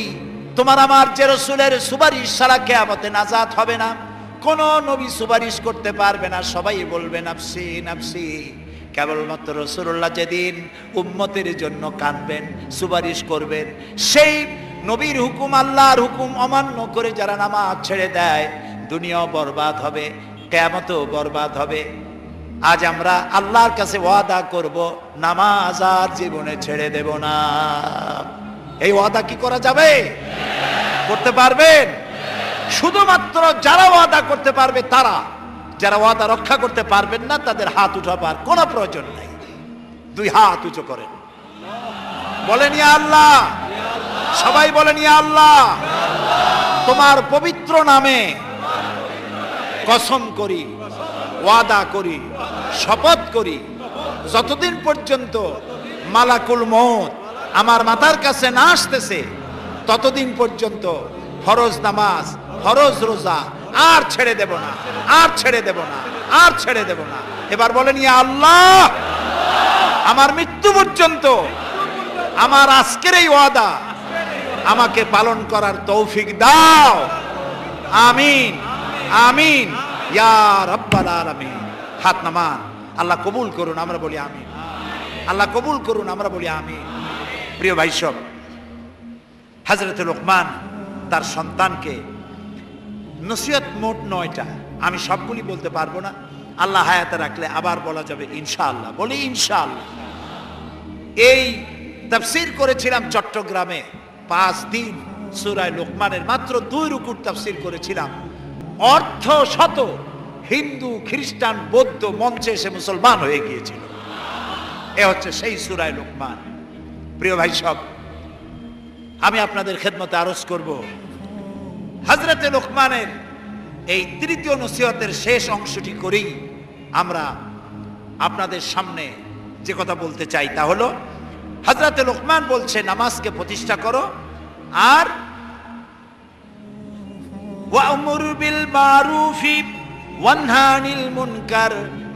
তোমার আমার যে রাসূলের সুপারিশ ছাড়া কিয়ামতে নাজাত হবে না। কোন নবী সুপারিশ করতে পারবে না, সবাই বলবে নাফসি নাফসি। কেবলমাত্র রাসূলুল্লাহ যেদিন উম্মতের জন্য কাঁদবেন, সুপারিশ করবেন, সেই নবীর হুকুম, আল্লাহর হুকুম অমান্য করে যারা নামাজ ছেড়ে দেয়, দুনিয়াও বরবাদ হবে, কিয়ামতও বরবাদ হবে। আজ আমরা আল্লাহর কাছে ওয়াদা করব, নামাজ আর জীবনে ছেড়ে দেব না। এই ওয়াদা কি করা যাবে? করতে পারবেন? শুধুমাত্র যারা ওয়াদা করতে পারবে তারা, যারা ওয়াদা রক্ষা করতে পারবেন না তাদের হাত উঠাবার কোনো প্রয়োজন নাই। দুই হাত উঁচু করেন, বলেন ইয়া আল্লাহ। সবাই বলেন ইয়া আল্লাহ, তোমার পবিত্র নামে কসম করি, ওয়াদা করি, শপথ করি, যতদিন পর্যন্ত মালাকুল মউত আমার মাথার কাছে না আসতেছে ততদিন পর্যন্ত ফরজ নামাজ, ফরজ রোজা আর ছেড়ে দেব না, আর ছেড়ে দেব না, আর ছেড়ে দেব না। এবার বলেন ইয়া আল্লাহ, আমার মৃত্যু পর্যন্ত আমার আজকের এই ওয়াদা আমাকে পালন করার তৌফিক দাও। আমিন আমিন। ইয়া রাব্বাল আলামিন। হাত নামান, আল্লাহ কবুল করুন, আমরা বলি আমিন। আল্লাহ কবুল করুন, আমরা বলি আমিন। প্রিয় ভাই সব, হযরত লোকমান তার সন্তানকে নসিহত মোট 9টা, আমি সবগুলি বলতে পারবো না, আল্লাহ হায়াতে রাখলে আবার বলা যাবে ইনশাআল্লাহ। বলি ইনশাআল্লাহ। এই তাফসীর করেছিলাম চট্টগ্রামে 5 দিন, সূরা লোকমানের মাত্র 2 রুকুর তাফসীর করেছিলাম। অর্ধ শত হিন্দু, খ্রিস্টান, বৌদ্ধ মঞ্চে এসে মুসলমান হয়ে গিয়েছিল। এ হচ্ছে সেই সূরা লোকমান। প্রিয় ভাই সব, আমি আপনাদের খেদমতে আরজ করব, হযরত লোকমানের এই তৃতীয় নসিহতের শেষ অংশটি করেই আমরা আপনাদের সামনে যে কথা বলতে চাই তা হলো, হযরত লোকমান বলছে নামাজকে প্রতিষ্ঠা করো, আর ওয়া'মুর বিল মারুফি ওয়ানহা আনিল মুনকার,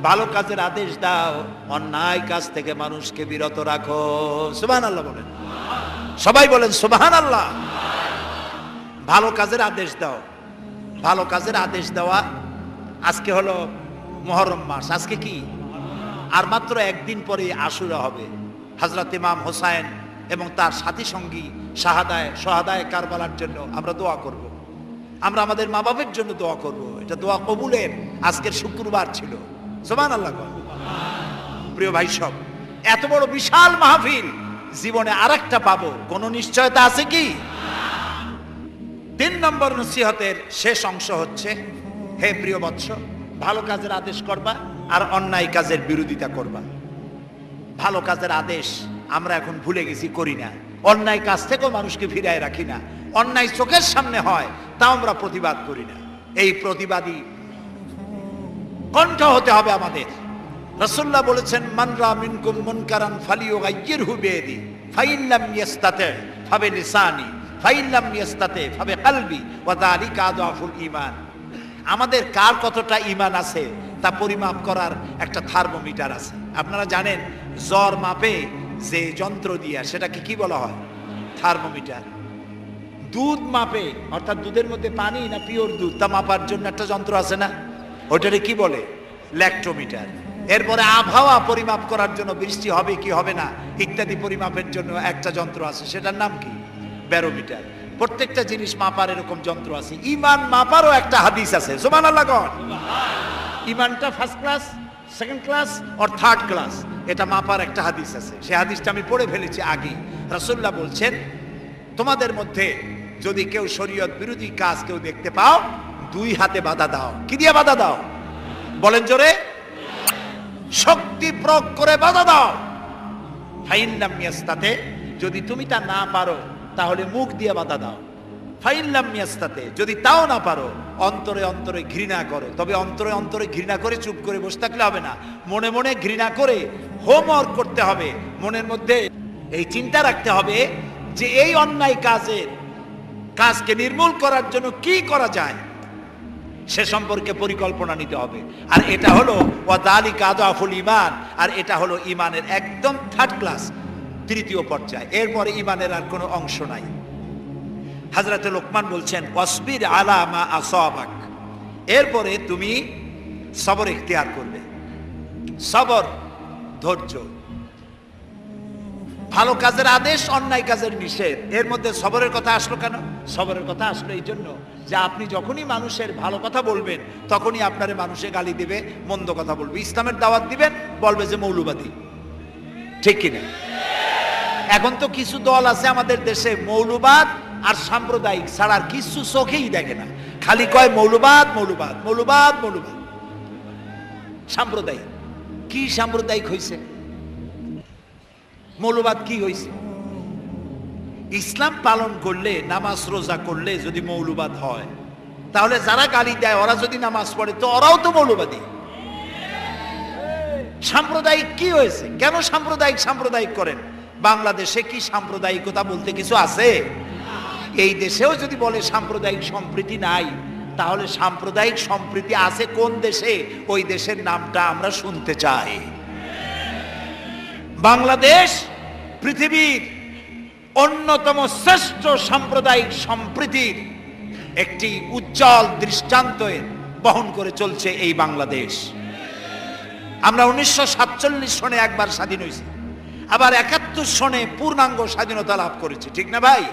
ভালো কাজের আদেশ দাও, অন্যায় কাজ থেকে মানুষকে বিরত রাখো। সুবহানাল্লাহ বলেন, সবাই বলেন সুবহানাল্লাহ। ভালো কাজের আদেশ দাও। ভালো কাজের আদেশ দেওয়া। আজকে হলো মুহররম মাস, আজকে কি, আর মাত্র একদিন পরে আশুরা হবে। হযরত ইমাম হোসাইন এবং তার সাথী সঙ্গী শাহাদায়ে কারবালার জন্য আমরা দোয়া করব। আমরা আমাদের মা বাবার জন্য দোয়া করব। এটা দোয়া কবুলের আজকের শুক্রবার ছিল। সুবহানাল্লাহ। প্রিয় ভাই সব, এত বড় বিশাল মাহফিল জীবনে আরেকটা পাবো কোন নিশ্চয়তা আছে কি? 3 নম্বর নসিহতের শেষ অংশ হচ্ছে, হে প্রিয় বৎস, ভালো কাজের আদেশ করবা আর অন্যায় কাজের বিরোধিতা করবা। ভালো কাজের আদেশ আমরা এখন ভুলে গেছি, করি না। অন্যায় কাজ থেকেও মানুষকে ফিরায় রাখি না। অন্যায় চোখের সামনে হয় তাও আমরা প্রতিবাদ করি না। এই প্রতিবাদী কণ্ঠ হতে হবে আমাদের। রাসূলুল্লাহ বলেছেন, মান রা মিনকুম মুনকারান ফালিয়ুগাইয়িরহু বিয়াদি ফাইন লাম ইয়াস্তাতি ফাবিলিসানি ফাইন লাম ইয়াস্তাতি ফাবিকলবি ওয়া যালিকা আযফুল ঈমান। আমাদের কার কতটা ঈমান আছে তা পরিমাপ করার একটা থার্মোমিটার আছে। আপনারা জানেন, জ্বর মাপে যে যন্ত্র দিয়া, সেটাকে কি বলা হয়? থার্মোমিটার। দুধ মাপে, অর্থাৎ দুধের মধ্যে পানি না পিওর দুধ তা মাপার জন্য একটা যন্ত্র আছে না, ওটারে কি বলে? ল্যাক্টোমিটার। এরপরে আবহাওয়া পরিমাপ করার জন্য, বৃষ্টি হবে কি হবে না ইত্যাদি পরিমাপের জন্য একটা যন্ত্র আছে, সেটার নাম কি? ব্যারোমিটার। প্রত্যেকটা জিনিস মাপার এরকম যন্ত্র আছে। ঈমান মাপারও একটা হাদিস আছে। সুবহানাল্লাহ। ঈমানটা ফার্স্ট ক্লাস, সেকেন্ড ক্লাস আর থার্ড ক্লাস, এটা মাপার একটা হাদিস আছে। সেই হাদিসটা আমি পড়ে ফেলেছি আগে। রাসূলুল্লাহ বলছেন, তোমাদের মধ্যে যদি কেউ শরীয়ত বিরোধী কাজ কেউ দেখতে পাও, 2 হাতে বাধা দাও। কি দিয়ে বাধা দাও? বলেন জোরে। শক্তি প্রয়োগ করে বাধা দাও। ফাইন লাম ইয়াস্তাতি, যদি তুমি তা না পারো তাহলে মুখ দিয়ে বাধা দাও। ফাইন লাম ইয়াস্তাতি, যদি তাও না পারো অন্তরে অন্তরে ঘৃণা করো। তবে অন্তরে অন্তরে ঘৃণা করে চুপ করে বসে থাকলে হবে না, মনে মনে ঘৃণা করে হোমওয়ার্ক করতে হবে। মনের মধ্যে এই চিন্তা রাখতে হবে যে এই অন্যায় কাজকে নির্মূল করার জন্য কি করা যায়, সে সম্পর্কে পরিকল্পনা নিতে হবে। আর এটা হলো ওয়া যালিকা আযফুল ঈমান, আর এটা হলো ঈমানের একদম থার্ড ক্লাস, তৃতীয় পর্যায়। এরপরে ঈমানের আর কোনো অংশ নাই। হযরত লোকমান বলছেন, ওয়াসবির আলা মা আসাবাক, এরপরে তুমি সবর ইখতিয়ার করবে। সবর, ধৈর্য। ভালো কাজের আদেশ, অন্যায় কাজের নিষেধ, এর মধ্যে সবরের কথা আসলো কেন? সবরের কথা আসলো এই জন্য যে আপনি যখনই মানুষের ভালো কথা বলবেন তখনই আপনারে মানুষে গালি দিবে, মন্দ কথা বলবে। ইসলামের দাওয়াত দিবেন, বলবে যে মৌলবাদী। ঠিক কিনা? এখন তো কিছু দল আছে আমাদের দেশে, মৌলবাদ আর সাম্প্রদায়িক ছাড়া আর কিছু চোখেই দেখে না, খালি কয় মৌলবাদ মৌলবাদ মৌলবাদ মৌলবাদ। সাম্প্রদায়িক কি? সাম্প্রদায়িক হইছে? মৌলবাদ কি হইছে? ইসলাম পালন করলে, নামাজ রোজা করলে যদি মৌলবাদ হয়, তাহলে যারা গালি দেয় ওরা যদি নামাজ পড়ে তো ওরাও তো মৌলবাদী। সাম্প্রদায়িক কি হয়েছে? কেন সাম্প্রদায়িক করেন? বাংলাদেশে কি সাম্প্রদায়িকতা বলতে কিছু আছে? এই দেশেও যদি বলে সাম্প্রদায়িক সম্প্রীতি নাই, তাহলে সাম্প্রদায়িক সম্প্রীতি আছে কোন দেশে? ওই দেশের নামটা আমরা শুনতে চাই। বাংলাদেশ পৃথিবীর অন্যতম শ্রেষ্ঠ সাম্প্রদায়িক সম্প্রীতির একটি উজ্জ্বল দৃষ্টান্তের বহন করে চলছে এই বাংলাদেশ। আমরা 1947 সনে একবার স্বাধীন হয়েছি, আবার 71 সনে পূর্ণাঙ্গ স্বাধীনতা লাভ করেছি, ঠিক না ভাই?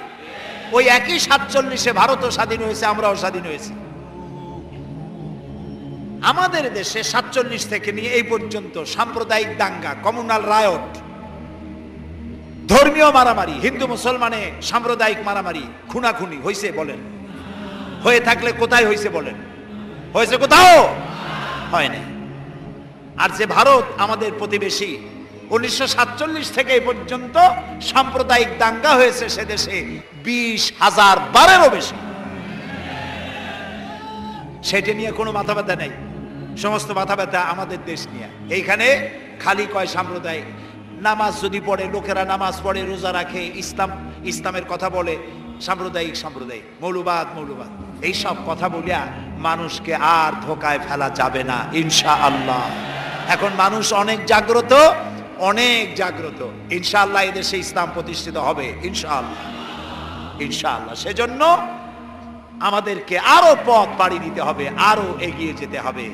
ওই একই 47-এ ভারতও স্বাধীন হয়েছে, আমরাও স্বাধীন হয়েছি। আমাদের দেশে 47 থেকে নিয়ে এই পর্যন্ত সাম্প্রদায়িক দাঙ্গা, কমিউনাল রায়ট, ধর্মীয় মারামারি, হিন্দু মুসলমানে সাম্প্রদায়িক মারামারি, খুনাখুনি হয়েছে বলেন? হয়ে থাকলে কোথায় হয়েছে বলেন? হয়েছে কোথাও? হয় না। আর যে ভারত আমাদের প্রতিবেশী, 1947 থেকে এই পর্যন্ত সাম্প্রদায়িক দাঙ্গা হয়েছে সে দেশে 20,000 বারেরও বেশি। সেটা নিয়ে কোনো মাথা ব্যথা নেই, সমস্ত মাথা ব্যথা আমাদের দেশ নিয়ে। এইখানে খালি কয় সাম্প্রদায়িক। নামাজ যদি পড়ে, লোকেরা নামাজ পড়ে, রোজা রাখে, ইসলামের কথা বলে, সাম্প্রদায়িক মৌলবাদ এইসব কথা বলিয়া মানুষকে আর ধোকায় ফেলা যাবে না ইনশাআল্লাহ। এখন মানুষ অনেক জাগ্রত ইনশাআল্লাহ। এদেশে ইসলাম প্রতিষ্ঠিত হবে ইনশাআল্লাহ। সেজন্য আমাদেরকে আরো পথ পাড়ি দিতে হবে, আরো এগিয়ে যেতে হবে।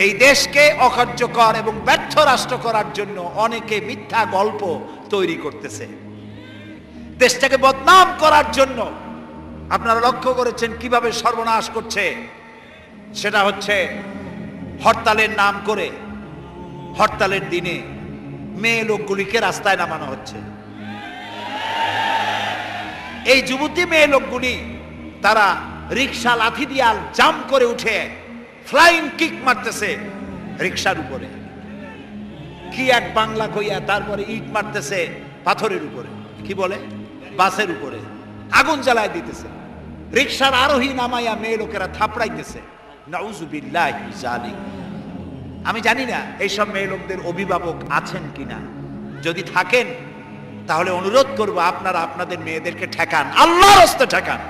এই দেশকে অকার্যকর এবং ব্যর্থ রাষ্ট্র করার জন্য অনেকে মিথ্যা গল্প তৈরি করতেছে, দেশটাকে বদনাম করার জন্য। আপনারা লক্ষ্য করেছেন কিভাবে সর্বনাশ করছে? সেটা হচ্ছে হরতালের নাম করে, হরতালের দিনে মেয়ে লোকগুলিকে রাস্তায় নামানো হচ্ছে। এই যুবতী মেয়ে লোকগুলি তারা রিক্সা লাথি দিয়ে জাম করে উঠে ফ্লাইং কিক মারতেছে রিক্সার উপরে, কি এক বাংলা কইয়া, তারপরে ইট মারতেছে পাথরের উপরে, কি বলে, বাসের উপরে আগুন জ্বালায় দিতেছে, রিক্সার আরোহী নামাইয়া মেয়ে লোকেরা থাপড়াইতেছে। নাউযুবিল্লাহি জালিক। আমি জানি না এইসব মেয়ে লোকদের অভিভাবক আছেন কিনা। যদি থাকেন তাহলে অনুরোধ করব আপনারা আপনাদের মেয়েদেরকে ঠেকান, আল্লাহর রাস্তায় ঠেকান।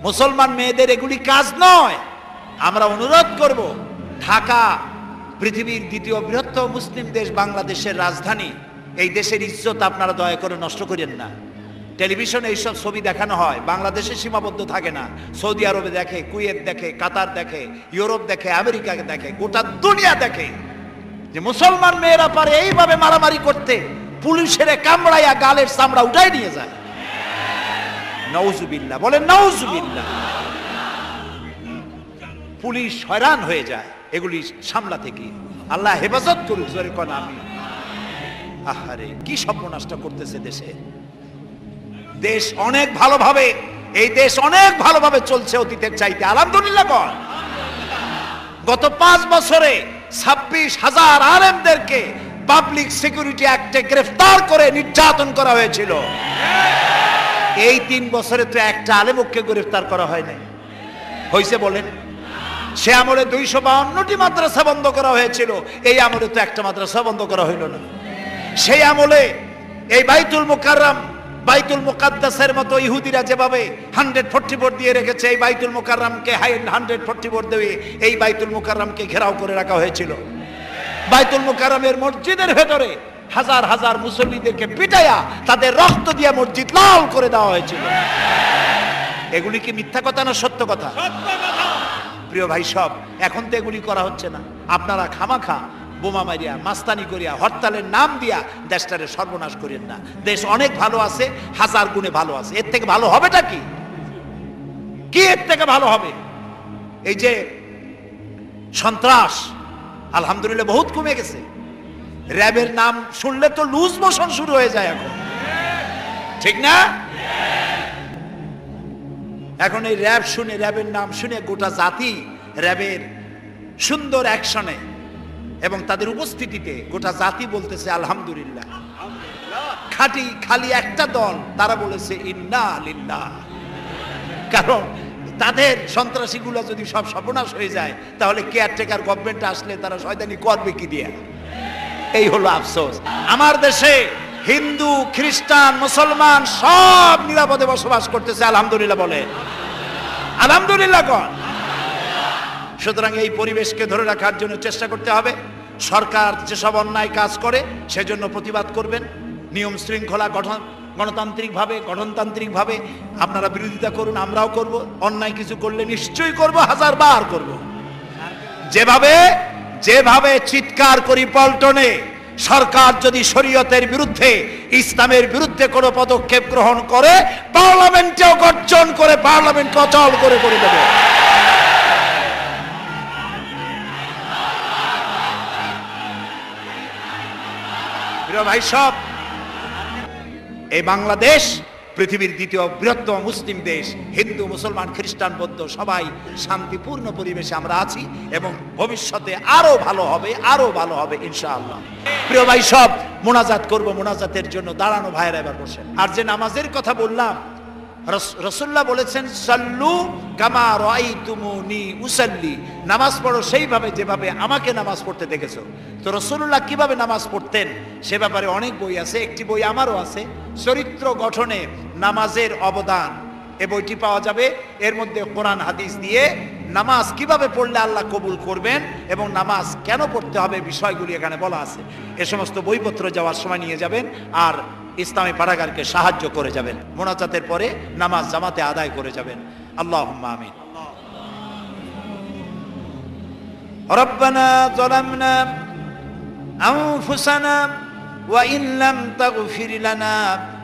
মুসলমান মেয়েদের এগুলি কাজ নয়। আমরা অনুরোধ করব, ঢাকা পৃথিবীর দ্বিতীয় বৃহত্তম মুসলিম দেশ, বাংলাদেশের রাজধানী। এই দেশের ইজ্জত আপনারা দয়া করে নষ্ট করেন না। টেলিভিশনে এইসব ছবি দেখানো হয়, বাংলাদেশে সীমাবদ্ধ থাকে না। সৌদি আরবে দেখে, কুয়েত দেখে, কাতার দেখে, ইউরোপ দেখে, আমেরিকাকে দেখে, গোটা দুনিয়া দেখে যে মুসলমান মেয়েরা পারে এইভাবে মারামারি করতে, পুলিশের কামড়াইয়া গালের চামড়া উঠাই নিয়ে যায়। নাউযুবিল্লাহ, বলেন নাউযুবিল্লাহ। পুলিশ হয়রান হয়ে যায় এগুলি সামলাতে গিয়ে। আল্লাহ হেফাজত করুক, জোরে কোন আমিন। আহারে কি সর্বনাশটা করতেছে দেশে। দেশ অনেক ভালোভাবে, এই দেশ অনেক ভালোভাবে চলছে অতীতের চাইতে, আলহামদুলিল্লাহ কর। গত 5 বছরে 26,000 আলেমদেরকে পাবলিক সিকিউরিটি অ্যাক্টে গ্রেফতার করে নির্যাতন করা হয়েছিল। এই 3 বছরে তো একটা আলেমকে গ্রেফতার করা হয় নাই, হয়েছে বলেন? সে আমলে 252টি মাদ্রাসা বন্ধ করা হয়েছিল, এই আমলে তো একটা মাদ্রাসা বন্ধ করা হইল না। সেই আমলে এই বাইতুল মুকাররম, বাইতুল মুকাদ্দাসের মতো ইহুদিরা যেভাবে 144 দিয়ে রেখেছে, এই বাইতুল মুকাররমকে 144 দিয়ে এই বাইতুল মুকাররমকে ঘেরাও করে রাখা হয়েছিল। বাইতুল মুকাররমের মসজিদের ভেতরে হাজার হাজার মুসল্লিদেরকে পিটাইয়া তাদের রক্ত দিয়ে মসজিদ লাল করে দেওয়া হয়েছিল। এগুলি কি মিথ্যা কথা না সত্য কথা? প্রিয় ভাই সব, এখন তো এগুলি করা হচ্ছে না। আপনারা খামাখা বোমা মারিয়া, মাস্তানি করিয়া, হরতালের নাম দিয়া দেশটারে সর্বনাশ করেন না। দেশ অনেক ভালো আছে, 1000 গুণে ভালো আছে। এর থেকে ভালো হবেটা কি? কি এর থেকে ভালো হবে? এই যে সন্ত্রাস, আলহামদুলিল্লাহ বহুত কমে গেছে। র্যাবের নাম শুনলে তো লুজ মোশন শুরু হয়ে যায় এখন, ঠিক না? এখন এই র্যাব শুনে, র্যাবের নাম শুনে গোটা জাতি র্যাবের সুন্দর অ্যাকশনে এবং তাদের উপস্থিতিতে গোটা জাতি বলতেছে আলহামদুলিল্লাহ। খালি একটা দল তারা বলেছে ইন্না লিল্লাহ। কারণ তাদের সন্ত্রাসীগুলো যদি সব সর্বনাশ হয়ে যায়, তাহলে কেয়ারটেকার গভর্নমেন্ট আসলে তারা শয়তানি করবে কি দিয়া? এই হলো আফসোস। আমার দেশে হিন্দু, খ্রিস্টান, মুসলমান সব নিরাপদে বসবাস করতেছে, আলহামদুলিল্লাহ বলে, আলহামদুলিল্লাহ কর। সুতরাং এই পরিবেশকে ধরে রাখার জন্য চেষ্টা করতে হবে। সরকার যেসব অন্যায় কাজ করে সেজন্য প্রতিবাদ করবেন, নিয়ম শৃঙ্খলা গঠন গণতান্ত্রিকভাবে, গঠনতান্ত্রিকভাবে আপনারা বিরোধিতা করুন, আমরাও করব। অন্যায় কিছু করলে নিশ্চয়ই করব, 1000 বার করব। যেভাবে চিৎকার করি পল্টনে, সরকার যদি শরীয়তের বিরুদ্ধে, ইসলামের বিরুদ্ধে কোনো পদক্ষেপ গ্রহণ করে, পার্লামেন্টেও গর্জন করে পার্লামেন্ট অচল করে দেবে। প্রিয় ভাই সব, এই বাংলাদেশ পৃথিবীর দ্বিতীয় বৃহত্তম মুসলিম দেশ। হিন্দু, মুসলমান, খ্রিস্টান, বৌদ্ধ সবাই শান্তিপূর্ণ পরিবেশে আমরা আছি এবং ভবিষ্যতে আরো ভালো হবে, আরো ভালো হবে ইনশাআল্লাহ। প্রিয় ভাই সব, মোনাজাত করব। মোনাজাতের জন্য দাঁড়ানো ভাইরা এবার বসেন। আর যে নামাজের কথা বললাম, রাসূলুল্লাহ বলেছেন সাল্লু কামা রাআইতুমুনি উসাল্লি, নামাজ পড়ো সেইভাবে যেভাবে আমাকে নামাজ পড়তে দেখেছো। তো রাসূলুল্লাহ কিভাবে নামাজ পড়তেন সে ব্যাপারে অনেক বই আছে। একটি বই আমারও আছে, চরিত্র গঠনে নামাজের অবদান, এই বইটি পাওয়া যাবে। এর মধ্যে কোরআন হাদিস দিয়ে নামাজ কিভাবে পড়লে আল্লাহ কবুল করবেন এবং নামাজ কেন পড়তে হবে বিষয়গুলি এখানে বলা আছে। এ সমস্ত বইপত্র যাওয়ার সময় নিয়ে যাবেন আর ইসলামী পাঠাগারকে সাহায্য করে যাবেন। মোনাজাতের পরে নামাজ জামাতে আদায় করে যাবেন। আল্লাহুম্মা আমিন। রব্বানা যালামনা আনফুসানা ওয়া ইন লাম তাগফির লানা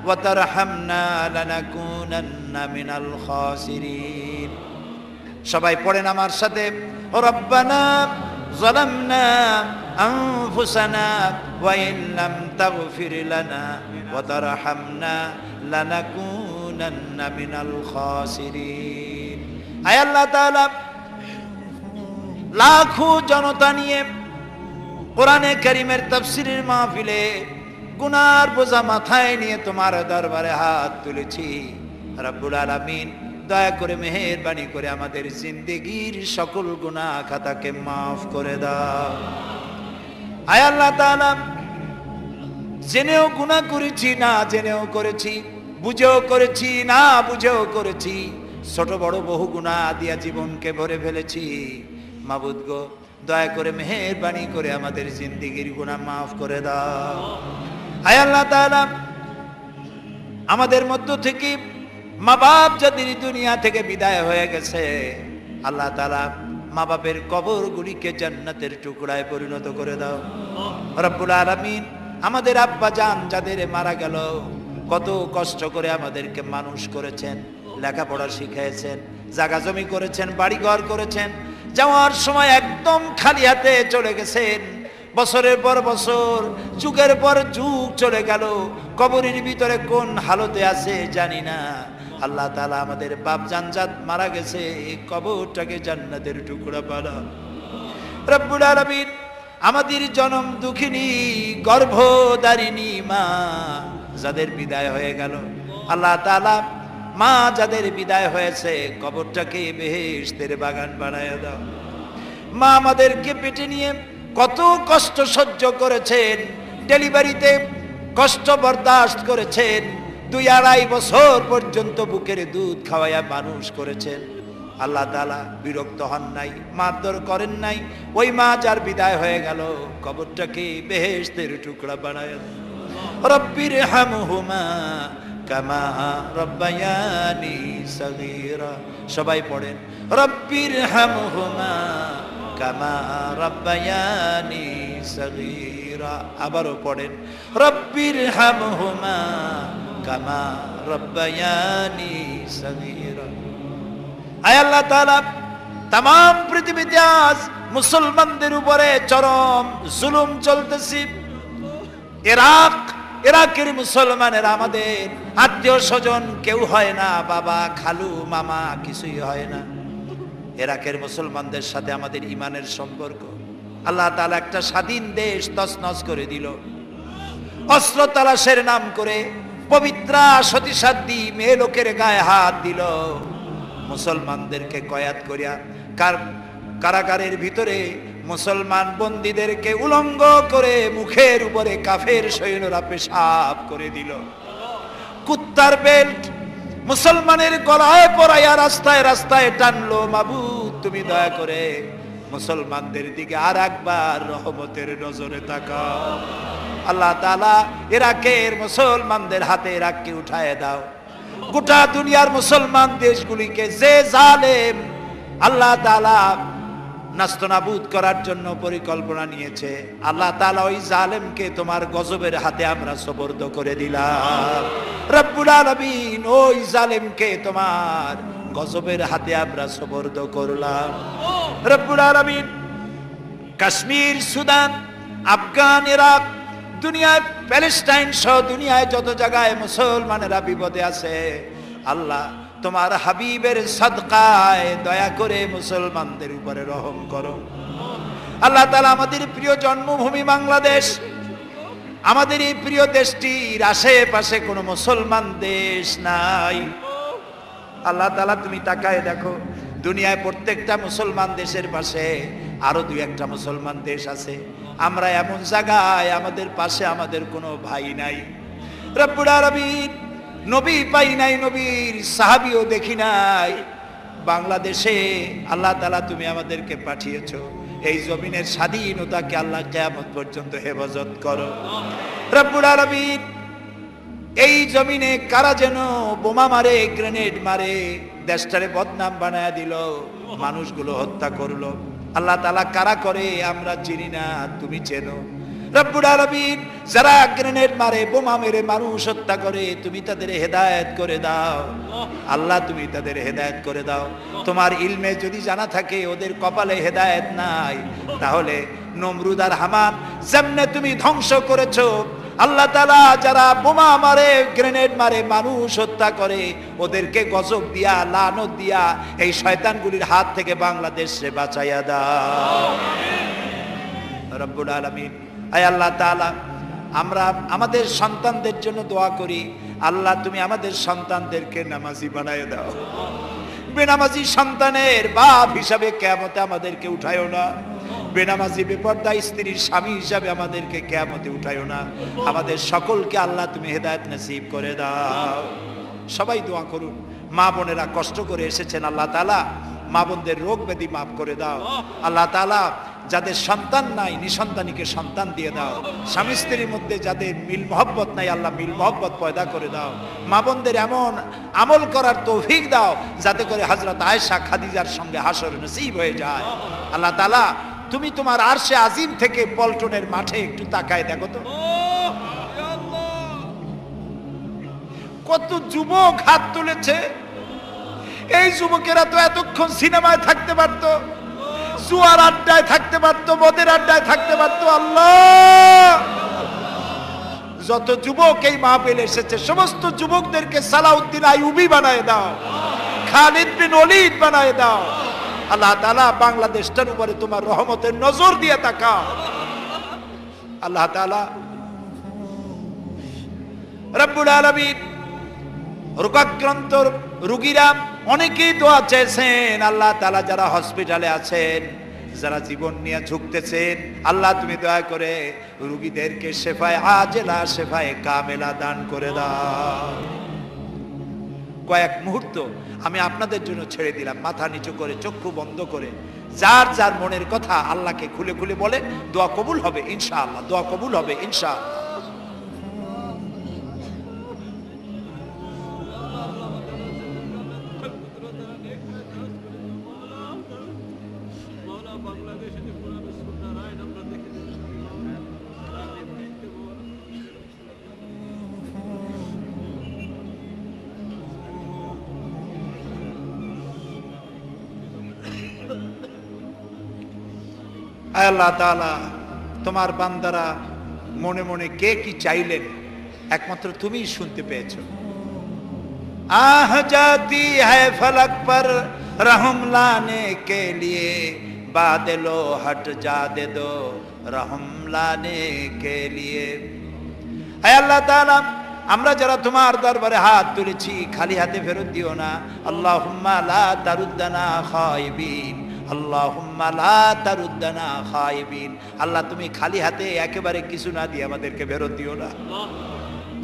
ওয়া তারহামনা লানাকুনান্না মিনাল খাসিরিন। সবাই পড়েন আমার সাথে, রব্বানা যালামনা আনফুসানা ওয়া ইন লাম তাগফির লানা ওয়া তারহামনা লানাকুনান্না মিনাল খাসিরিন। আয় আল্লাহ তাআলা, লাখো জনতা নিয়ে কোরআনে কারীমের তাফসীরের মাহফিলে গুনার বোঝা মাথায় নিয়ে তোমার দরবারে হাত তুলেছি। রব্বুল আলামিন, দয়া করে মেহেরবানি করে আমাদের জিন্দেগীর সকল গুনাহ খাতাকে মাফ করে দাও। আয় আল্লাহ তাআলা, জেনেও গুনাহ করেছি, না জেনেও করেছি, বুঝেও করেছি, না বুঝেও করেছি, ছোট বড় বহু গুনাহ দিয়া জীবনকে ভরে ফেলেছি। মাবুদ গো, দয়া করে মেহেরবানি করে আমাদের জিন্দেগীর গুনাহ মাফ করে দাও। আয় আল্লাহ তাআলা, আমাদের মধ্য থেকে মা বাপ যাদের দুনিয়া থেকে বিদায় হয়ে গেছে, আল্লাহ তাআলা মা বাপের কবরগুলিকে জান্নাতের টুকরায় পরিণত করে দাও। রব্বুল আলামিন, আমাদের আব্বা জান যাদের মারা গেল, কত কষ্ট করে আমাদেরকে মানুষ করেছেন, লেখাপড়া শিখিয়েছেন, জায়গা জমি করেছেন, বাড়িঘর করেছেন, যাওয়ার সময় একদম খালি হাতে চলে গেছেন। বছরের পর বছর, যুগের পর যুগ চলে গেল, কবরের ভিতরে কোন হালতে আছে জানি না। আল্লাহ তাআলা, আমাদের বাপ জানজাত মারা গেছে, এই কবরটাকে জান্নাতের টুকরা বানাও। রব্বুল আলামিন, আমাদের জনম দুঃখিনী গর্ভধারিণী মা যাদের বিদায় হয়ে গেল, আল্লাহ তাআলা মা যাদের বিদায় হয়েছে, কবরটাকে বেহেশতের বাগান বানায় দাও। মা আমাদেরকে পেটে নিয়ে কত কষ্ট সহ্য করেছেন, ডেলিভারিতে কষ্ট বরদাস্ত করেছেন, 2-2.5 বছর পর্যন্ত বুকের দুধ খাওয়াইয়া মানুষ করেছেন। আল্লাহ তাআলা বিরক্ত হন নাই, মারধর করেন নাই। ওই মা যার বিদায় হয়ে গেল, কবরটাকে বেহেশতের টুকরা বানায় দাও। রব্বির হামহুমা কামা রব্বায়ানি সগীরা। সবাই পড়েন, রব্বির হামহুমা কামা রব্বায়ানি সগীরা। আবারও পড়েন, রব্বির হামহুমা কামা রব্বায়ানি সগীরা। আয় আল্লাহ তাআলা, तमाम পৃথিবীতে আজ মুসলমানদের উপরে চরম জুলুম চলতেছে। ইরাকের মুসলমানেরা আমাদের আত্মীয় স্বজন কেউ হয় না, বাবা খালু মামা কিছুই হয় না। ইরাকের মুসলমানদের সাথে আমাদের ইমানের সম্পর্ক, আল্লাহ তাআলা একটা স্বাধীন দেশ তছনছ করে দিল। অস্ত্র তালাশের নাম করে পবিত্রা সতীসাধ্বী মেয়ে লোকের গায়ে হাত দিল। মুসলমানদেরকে কয়াত করিয়া কারাগারের ভিতরে মুসলমান বন্দীদেরকে উলঙ্গ করে মুখের উপরে কাফের সৈন্যরা পেশাব করে দিল। কুত্তার বেল্ট মুসলমানের গলায় পরাইয়া রাস্তায় রাস্তায় টানলো। মাবুদ, তুমি দয়া করে মুসলমানদের দিকে আর একবার রহমতের নজরে তাকাও। আল্লাহ তাআলা ইরাকের মুসলমানদের হাতে ইরাককে উঠায় দাও। গোটা দুনিয়ার মুসলমান দেশগুলিকে যে জালেম আল্লাহ তাআলা নাস্তানাবুদ করার জন্য পরিকল্পনা নিয়েছে, আল্লাহ তাআলা ওই জালেমকে তোমার গজবের হাতে আমরা সুপর্দ করে দিলাম। রব্বুল আলামিন ওই জালেমকে তোমার গজবের হাতে আমরা সুপর্দ করলাম। রব্বুল আলামিন কাশ্মীর, সুদান, আফগান, ইরাক, দুনিয়ায় প্যালেস্টাইন সহ দুনিয়ায় যত জায়গায় মুসলমানেরা বিপদে আছে, আল্লাহ তোমার হাবিবের সাদকায় দয়া করে মুসলমানদের উপরে রহম করো। আল্লাহ তাআলা আমাদের প্রিয় জন্মভূমি বাংলাদেশ, আমাদের এই প্রিয় দেশটির আশেপাশে কোনো মুসলমান দেশ নাই। আল্লাহ তাআলা তুমি তাকায় দেখো, দুনিয়ায় প্রত্যেকটা মুসলমান দেশের পাশে আরো দুই একটা মুসলমান দেশ আছে। আমরা এমন জায়গায় আমাদের পাশে আমাদের কোনো ভাই নাই। রব্বুল আলামিন নবী পাই নাই, নবীর সাহাবীও দেখি নাই। বাংলাদেশে আল্লাহ তাআলা তুমি আমাদেরকে পাঠিয়েছো, এই জমিনের স্বাধীনতাকে আল্লাহ কিয়ামত পর্যন্ত হেফাজত করো। রব্বুল আলামিন এই জমিনে কারা যেন বোমা মারে, গ্রেনেড মারে, দেশটারে বদনাম বানায় দিল, মানুষগুলো হত্যা করলো। আল্লাহ তাআলা কারা করে আমরা চিনি না, তুমি চেনো। রব্বুল আলামিন যারা গ্রেনেড মারে, বোমা মেরে মানুষ হত্যা করে, তুমি তাদের হেদায়েত করে দাও। আল্লাহ তুমি তাদের হেদায়েত করে দাও। তোমার ইলমে যদি জানা থাকে ওদের কপালে হেদায়েত নাই, তাহলে নমরুদ আর হামান যেমনে তুমি ধ্বংস করেছো, আল্লাহ তাআলা যারা বোমা মারে, গ্রেনেড মারে, মানুষ হত্যা করে, ওদেরকে গজব দিয়া, লানত দিয়া এই শয়তানগুলির হাত থেকে বাংলাদেশে বাঁচাইয়া দাও। রব্বুল আলামিন আয় আল্লাহ তাআলা, আমরা আমাদের সন্তানদের জন্য দোয়া করি, আল্লাহ তুমি আমাদের সন্তানদেরকে নামাজি বানায় দাও। বেনামাজি সন্তানের বাপ হিসাবে কিয়ামতে আমাদেরকে উঠায়ও না। বেনামাজি বেপর্দা স্ত্রীর স্বামী হিসাবে আমাদেরকে কিয়ামতে উঠায়ও না। আমাদের সকলকে আল্লাহ তুমি হেদায়েত নসিব করে দাও। সবাই দোয়া করুন। মা বোনেরা কষ্ট করে এসেছেন, আল্লাহ তাআলা মা বোনদের রোগ ব্যাধি মাফ করে দাও। আল্লাহ তাআলা যাদের সন্তান নাই, নিঃসন্তানীকে সন্তান দিয়ে দাও। স্বামী স্ত্রীর মধ্যে যাদের মিল মহব্বত নাই, আল্লাহ মিল মহব্বত পয়দা করে দাও। মা বোনদের এমন আমল করার তৌফিক দাও যাতে করে হযরত আয়েশা খাদিজার সঙ্গে হাসর নসিব হয়ে যায়। আল্লাহ তাআলা তুমি তোমার আরশে আজিম থেকে পল্টনের মাঠে একটু তাকায় দেখো তো, কত যুবক হাত তুলেছে। এই যুবকেরা তো এতক্ষণ সিনেমায় থাকতে পারতো, জুয়ার আড্ডায় থাকতে পারতো, মদের আড্ডায় থাকতে পারতো। আল্লাহ যত যুবক এই মাহফিলে এসেছে সমস্ত যুবকদেরকে সালাউদ্দিন আইয়ুবী বানায় দাও, খালিদ বিন ওলীদ বানায় দাও। আল্লাহ তাআলা বাংলাদেশটার উপরে তোমার রহমতের নজর দিয়ে তাকাও। আল্লাহ তাআলা রব্বুল আলামিন রোগাক্রান্ত রোগীরা অনেকেই দোয়া চেয়েছেন, আল্লাহ তাআলা যারা হসপিটালে আছেন, যারা জীবন নিয়ে ঝুঁকতেছেন, আল্লাহ তুমি দয়া করে রোগীদেরকে শেফায়ে আজেলা, শেফায়ে কামেলা দান করে দাও। কয়েক মুহূর্ত আমি আপনাদের জন্য ছেড়ে দিলাম, মাথা নিচু করে, চক্ষু বন্ধ করে, যার যার মনের কথা আল্লাহকে খুলে খুলে বলে, দোয়া কবুল হবে ইনশাআল্লাহ, দোয়া কবুল হবে ইনশাআল্লাহ। আল্লাহ তাআলা তোমার বান্দারা মনে মনে কে কি চাইলেন একমাত্র তুমিই শুনতে পেয়েছো। আহ জাতি হ্যায় ফলক পর রহম লানে কে লিয়ে, বাদলো হট যা দে দো রহম লানে কে লিয়ে। হে আল্লাহ তাআলা, আমরা যারা তোমার দরবারে হাত তুলেছি খালি হাতে ফেরত দিও না। আল্লাহুম্মা লা তারুদ্দানা খায়বিন, আল্লাহুম্মা লা তারুদ্দানা খায়বিন। আল্লাহ তুমি খালি হাতে একেবারে কিছু না দিয়ে আমাদেরকে ফেরত দিও না।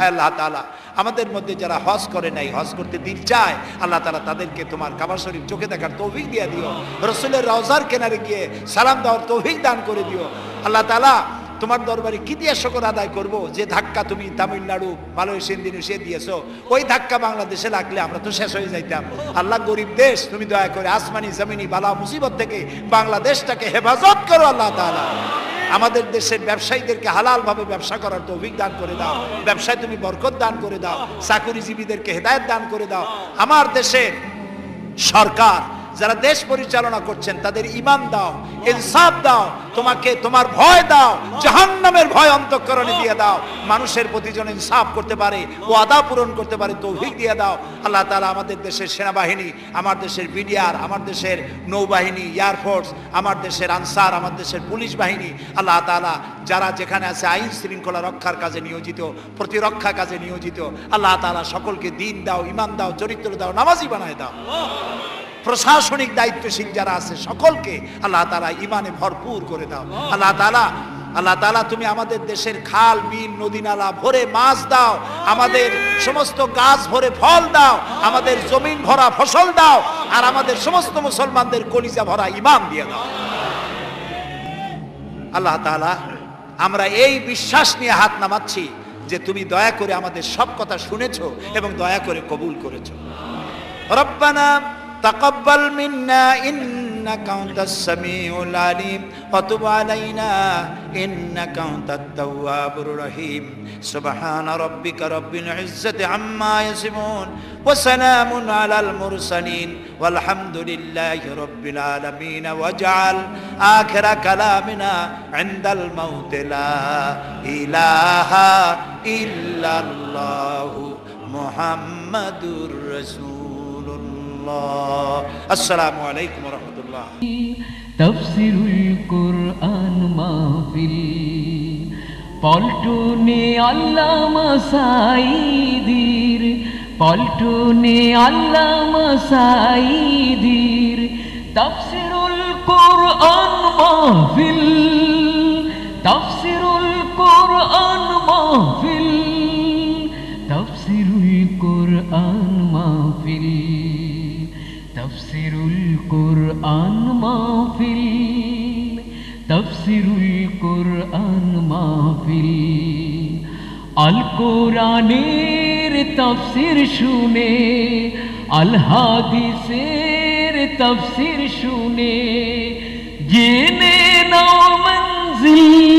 আল্লাহ তাআলা আমাদের মধ্যে যারা হজ করে নাই, হজ করতে দিল চায়, আল্লাহ তাআলা তাদেরকে তোমার কাবা শরীফ চোখে দেখার তৌফিক দিয়ে দিও। রাসূলের রওজার কিনারে গিয়ে সালাম দেওয়ার তৌফিক দান করে দিও। আল্লাহ তাআলা তোমার দরবারে কি দিয়ে শুকর আদায় করব? যে ধাক্কা তুমি তামিলনাড়ু, মালয়েশিয়া, ইন্দোনেশিয়া দিয়েছো, ওই ধাক্কা বাংলাদেশে লাগলে আমরা তো শেষ হয়ে যাইতাম। আল্লাহ, গরিব দেশ, তুমি দয়া করে আসমানি জমিনি বালা মুসিবত থেকে বাংলাদেশটাকে হেফাজত করো আল্লাহ তাআলা। আমাদের দেশের ব্যবসায়ীদেরকে হালাল ভাবে ব্যবসা করার তৌফিক দান করে দাও। ব্যবসায় তুমি বরকত দান করে দাও। চাকুরিজীবীদেরকে হেদায়েত দান করে দাও। আমার দেশের সরকার যারা দেশ পরিচালনা করছেন তাদের ঈমান দাও, ইনসাফ দাও, তোমাকে তোমার ভয় দাও, জাহান্নামের ভয় অন্তঃকরণে দিয়ে দাও। মানুষের প্রতি যেন ইনসাফ করতে পারে, ওয়াদা পূরণ করতে পারে, তৌফিক দিয়ে দাও আল্লাহ তাআলা। আমাদের দেশের সেনাবাহিনী, আমার দেশের বিডিআর, আমার দেশের নৌবাহিনী, এয়ারফোর্স, আমার দেশের আনসার, আমার দেশের পুলিশ বাহিনী, আল্লাহ তাআলা যারা যেখানে আছে আইন শৃঙ্খলা রক্ষার কাজে নিয়োজিত, প্রতিরক্ষা কাজে নিয়োজিত, আল্লাহ তাআলা সকলকে দিন দাও, ঈমান দাও, চরিত্র দাও, নামাজি বানায় দাও। প্রশাসনিক দায়িত্বশীল যারা আছে সকলকে আল্লাহ তাআলা ঈমানে ভরপুর করে দাও আল্লাহ তাআলা। আল্লাহ তাআলা তুমি আমাদের দেশের খাল বিল নদী নালা ভরে মাছ দাও, আমাদের সমস্ত গাছ ভরে ফল দাও, আমাদের জমিন ভরা ফসল দাও, আর আমাদের সমস্ত মুসলমানদের কলিজা ভরা ঈমান দিয়ে দাও আল্লাহ তাআলা। আমরা এই বিশ্বাস নিয়ে হাত নামাচ্ছি যে তুমি দয়া করে আমাদের সব কথা শুনেছো এবং দয়া করে কবুল করেছো। রব্বানা তাকাব্বাল মিন্না ইন্নাকা আনতাস সামিউল আলিম ওয়া তুব আলাইনা ইন্নাকা আনতাত তাওয়াবুর রহিম। সুবহানা রাব্বিকা রাব্বিল ইজ্জাতি আম্মা ইয়াসিফুন ওয়া সালামুন আলাল মুরসালিন ওয়াল হামদুলিল্লাহি রাব্বিল আলামিন। ওয়াজআল আখিরা কালামিনা ইনদাল মাউত লা ইলাহা ইল্লাল্লাহু মুহাম্মাদুর রাসূলুল্লাহ। আসসালামু আলাইকুম ওয়া রাহমাতুল্লাহ। তাফসীরুল কুরআন মাহফিল পল্টনে আল্লামা সাঈদীর, পল্টনে আল্লামা সাঈদীর তাফসীরুল কুরআন মাহফিল, তাফসীরুল কুরআন মাহফিল, তাফসীরুল কুরআন মাহফিল, তাফসীরুল কুরআন মাহফিল, তাফসীরুল কুরআন মাহফিল। আল কোরআনের তাফসীর শুনে, আল হাদিসের তাফসীর শুনে জেনে নাও মঞ্জিল